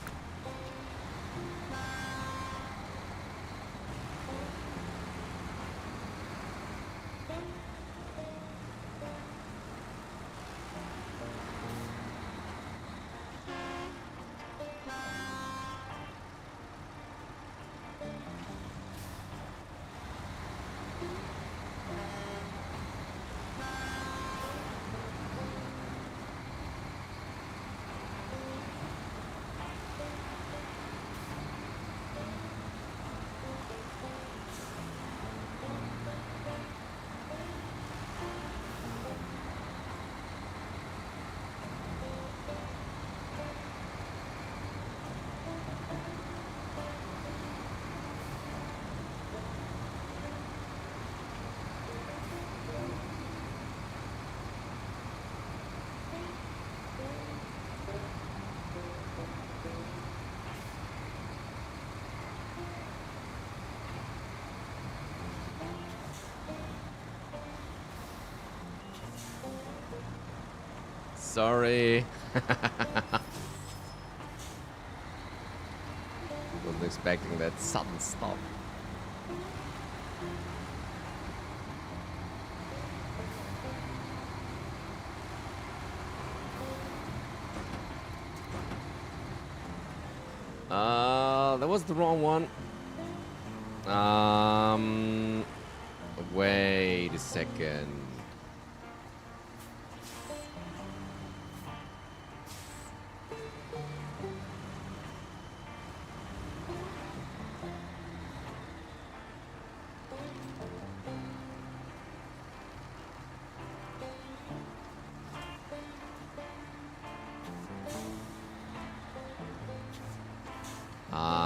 Sorry. Wasn't expecting that sudden stop. That was the wrong one. Wait a second.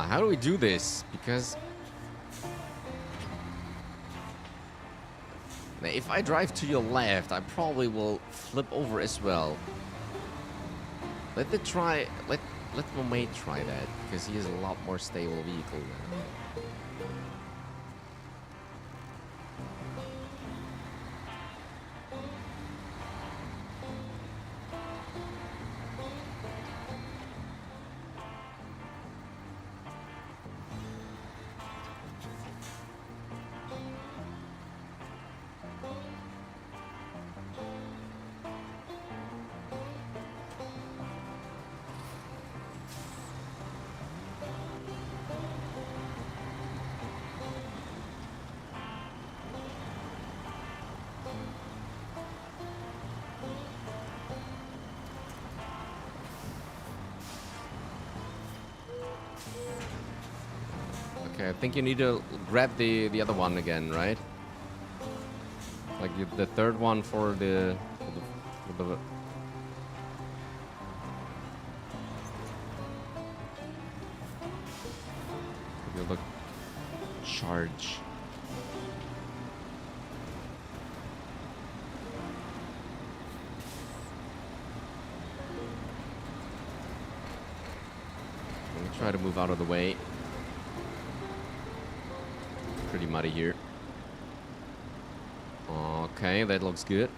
How do we do this? Because if I drive to your left, I probably will flip over as well. Let my mate try that, because he has a lot more stable vehicle now. Okay, I think you need to grab the other one again, right? Like the third one for the look charge. Let me try to move out of the way. Pretty muddy here. Okay, that looks good.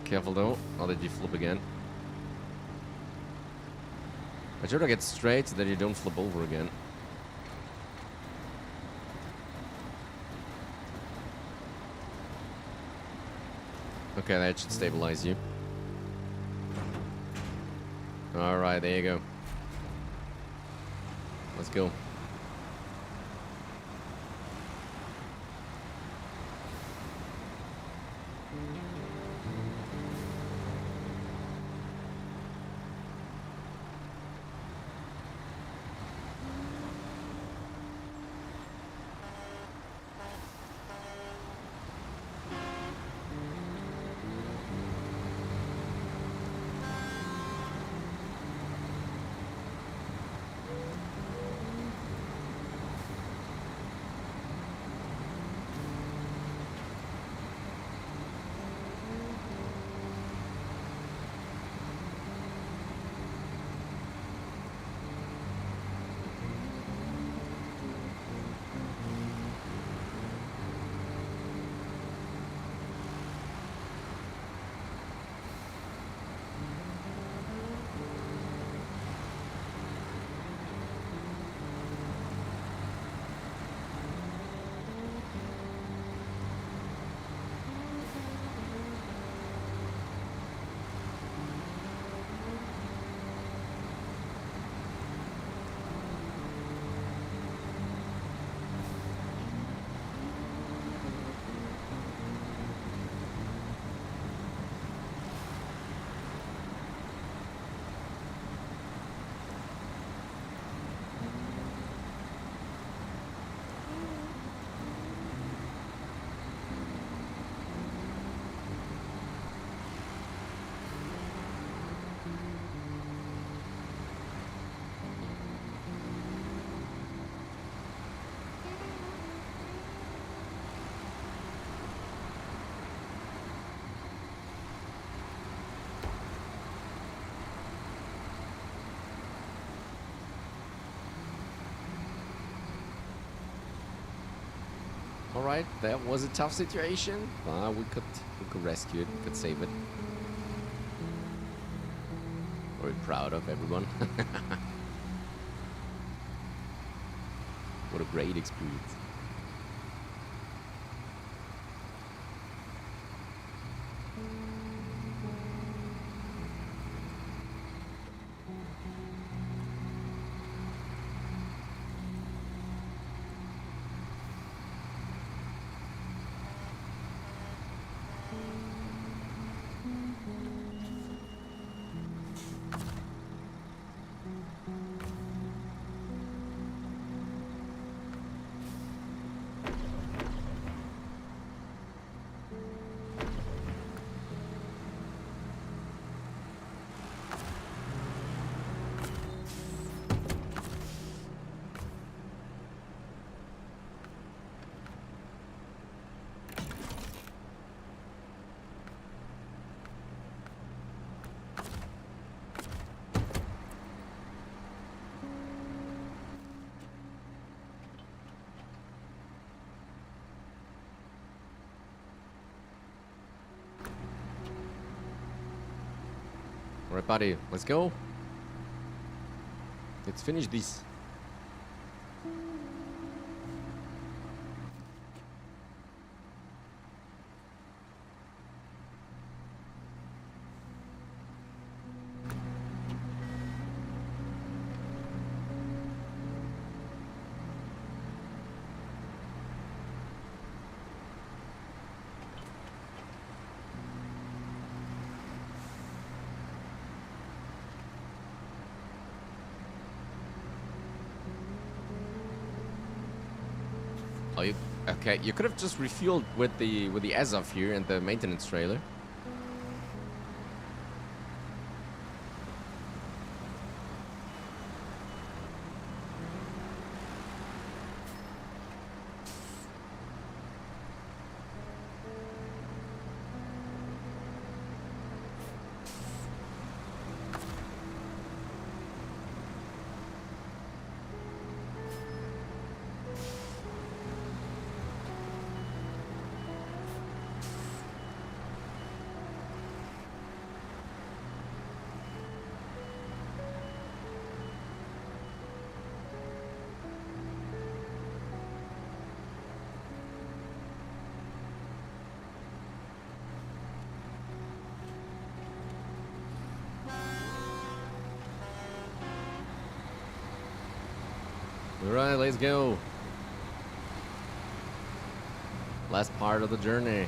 Careful though. Oh, did you flip again? I try to get straight so that you don't flip over again. Okay, that should stabilize you. Alright, there you go. Let's go. Alright, that was a tough situation. We could rescue it, we could save it. Very proud of everyone. What a great experience. Alright, buddy, let's go. Let's finish this. Oh, okay. You could have just refueled with the Azov here and the maintenance trailer. Alright, let's go. Last part of the journey.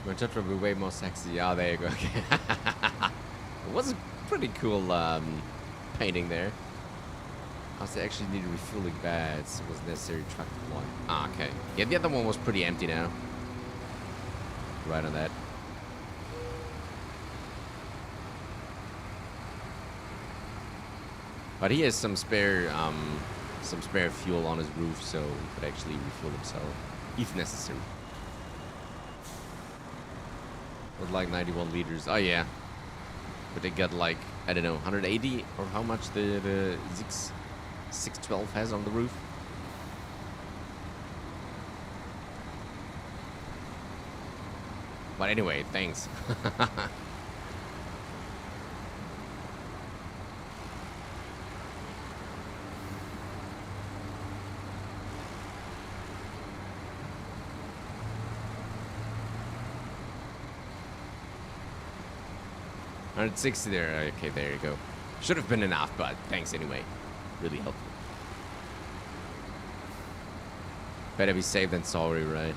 Watchtower will be way more sexy. Oh, there you go. Okay. It was a pretty cool painting there. I actually need refueling beds. Was necessary truck one. Ah, okay. Yeah, the other one was pretty empty now. Right on that. But he has some spare fuel on his roof, so he could actually refuel himself if necessary. With like 91 liters. Oh yeah. But they got like, I don't know, 180 or how much the 612 has on the roof. But anyway, thanks. 160 there. Okay, there you go. Should have been enough, but thanks anyway. Really helpful. Better be safe than sorry, right?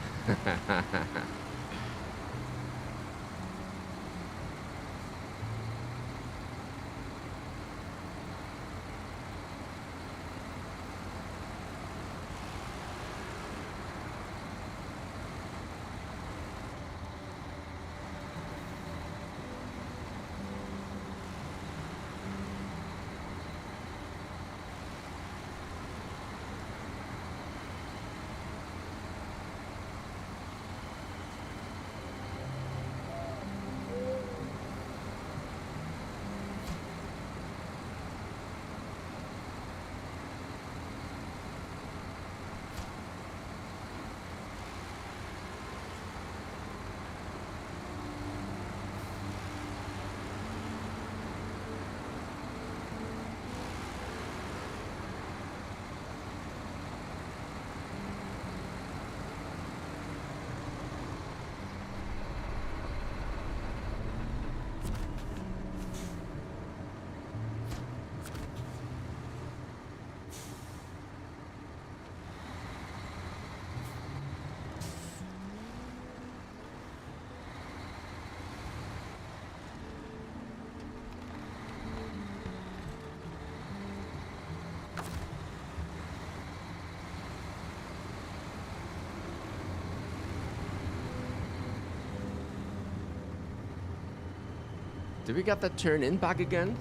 Did we get that turn in back again?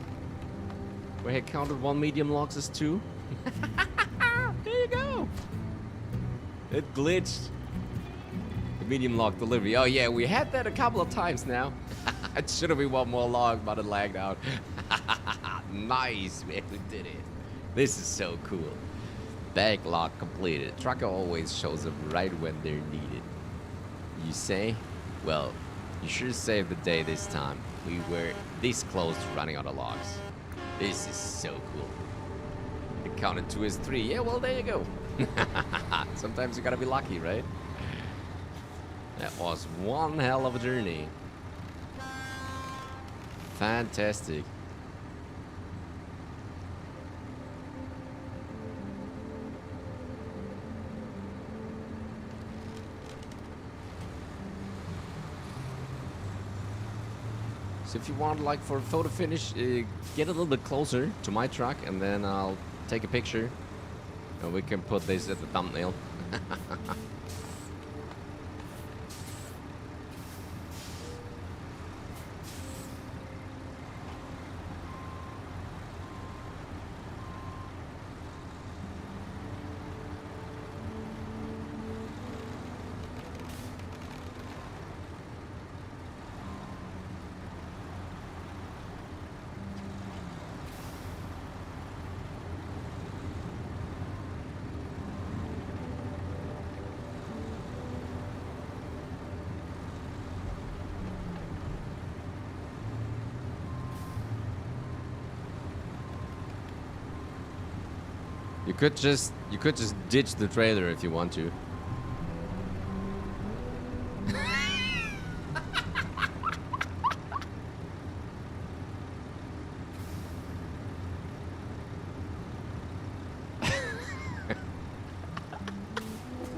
Where he counted 1 medium logs as 2? There you go. It glitched. The medium log delivery. Oh yeah, we had that a couple of times now. It should have been 1 more log, but it lagged out. Nice, man, we did it. This is so cool. Backlog completed. Trucker always shows up right when they're needed. You say? Well, you sure saved the day this time. We were this close to running out of logs. This is so cool. It counted 2 as 3. Yeah, well, there you go. Sometimes you gotta be lucky, right? That was one hell of a journey. Fantastic. So if you want, like, for a photo finish, get a little bit closer to my truck, and then I'll take a picture, and we can put this at the thumbnail. You could just ditch the trailer if you want to.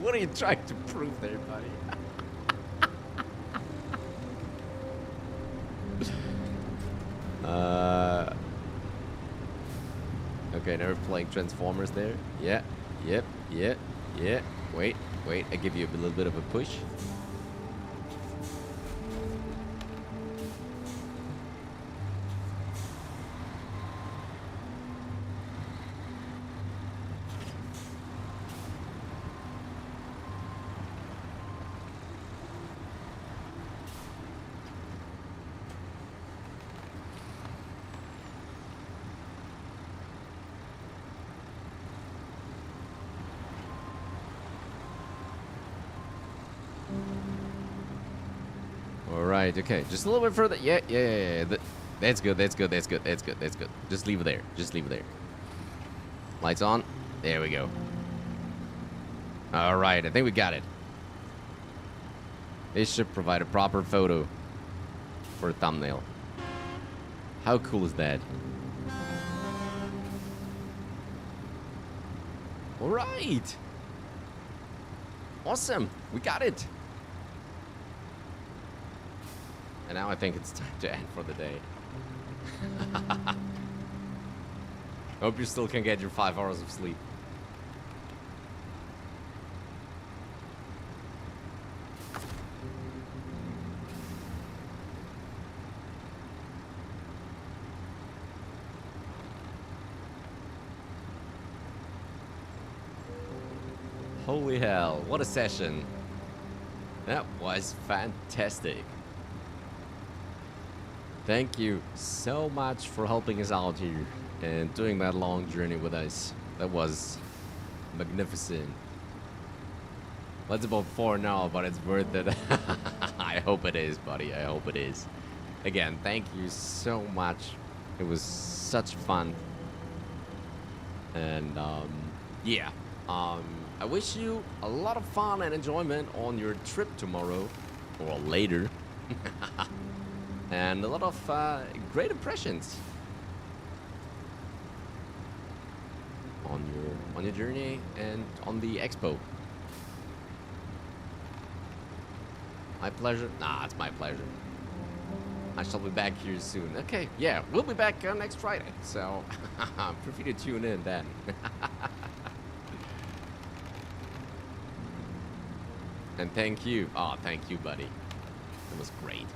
What are you trying to prove there, buddy? Okay, now we're playing Transformers there. Yeah, yep, yeah, yeah. Wait, I give you a little bit of a push. Alright, okay. Just a little bit further. Yeah. That's good. Just leave it there. Lights on. There we go. Alright, I think we got it. This should provide a proper photo for a thumbnail. How cool is that? All right. Awesome. We got it. And now I think it's time to end for the day. Hope you still can get your 5 hours of sleep. Holy hell, what a session. That was fantastic. Thank you so much for helping us out here and doing that long journey with us. That was magnificent. Well, it's about 4 now, but it's worth it. I hope it is, buddy. I hope it is. Again, thank you so much. It was such fun. And, yeah. I wish you a lot of fun and enjoyment on your trip tomorrow or later. And a lot of great impressions on your journey and on the expo. My pleasure. Nah, it's my pleasure. I shall be back here soon. Okay, yeah, we'll be back next Friday. So feel free to tune in then. And thank you. Oh, thank you, buddy. It was great.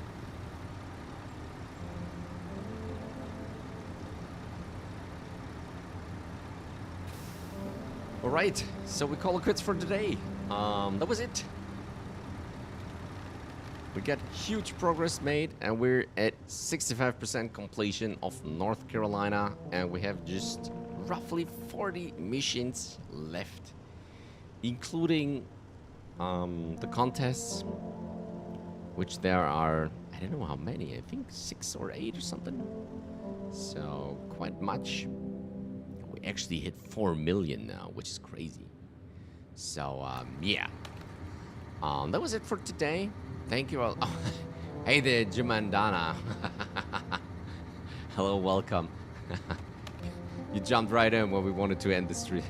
All right, so we call it quits for today. That was it. We got huge progress made, and we're at 65% completion of North Carolina, and we have just roughly 40 missions left, including the contests, which there are, I don't know how many, I think 6 or 8 or something. So quite much. We actually hit 4 million now, which is crazy. So yeah, that was it for today. Thank you all. Oh, hey there, Jumandana. Hello, welcome. You jumped right in when we wanted to end the stream.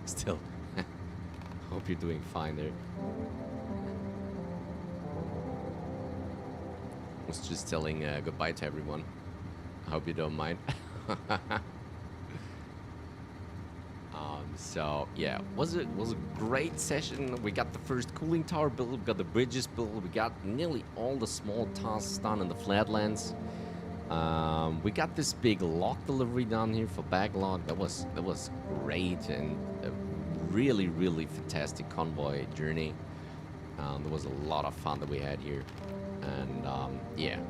Still, hope you're doing fine there. Was just telling goodbye to everyone. I hope you don't mind. So yeah, was a great session. We got the first cooling tower built, we got the bridges built, we got nearly all the small tasks done in the Flatlands. We got this big lock delivery down here for Backlog. That was great, and a really fantastic convoy journey. There was a lot of fun that we had here, and yeah,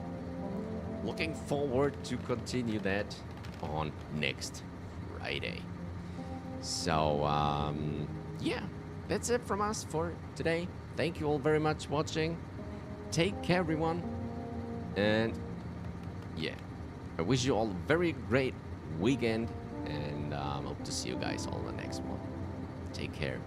looking forward to continue that on next Friday. So yeah, that's it from us for today. Thank you all very much for watching. Take care, everyone, and yeah, I wish you all a very great weekend, and hope to see you guys all in the next one. Take care.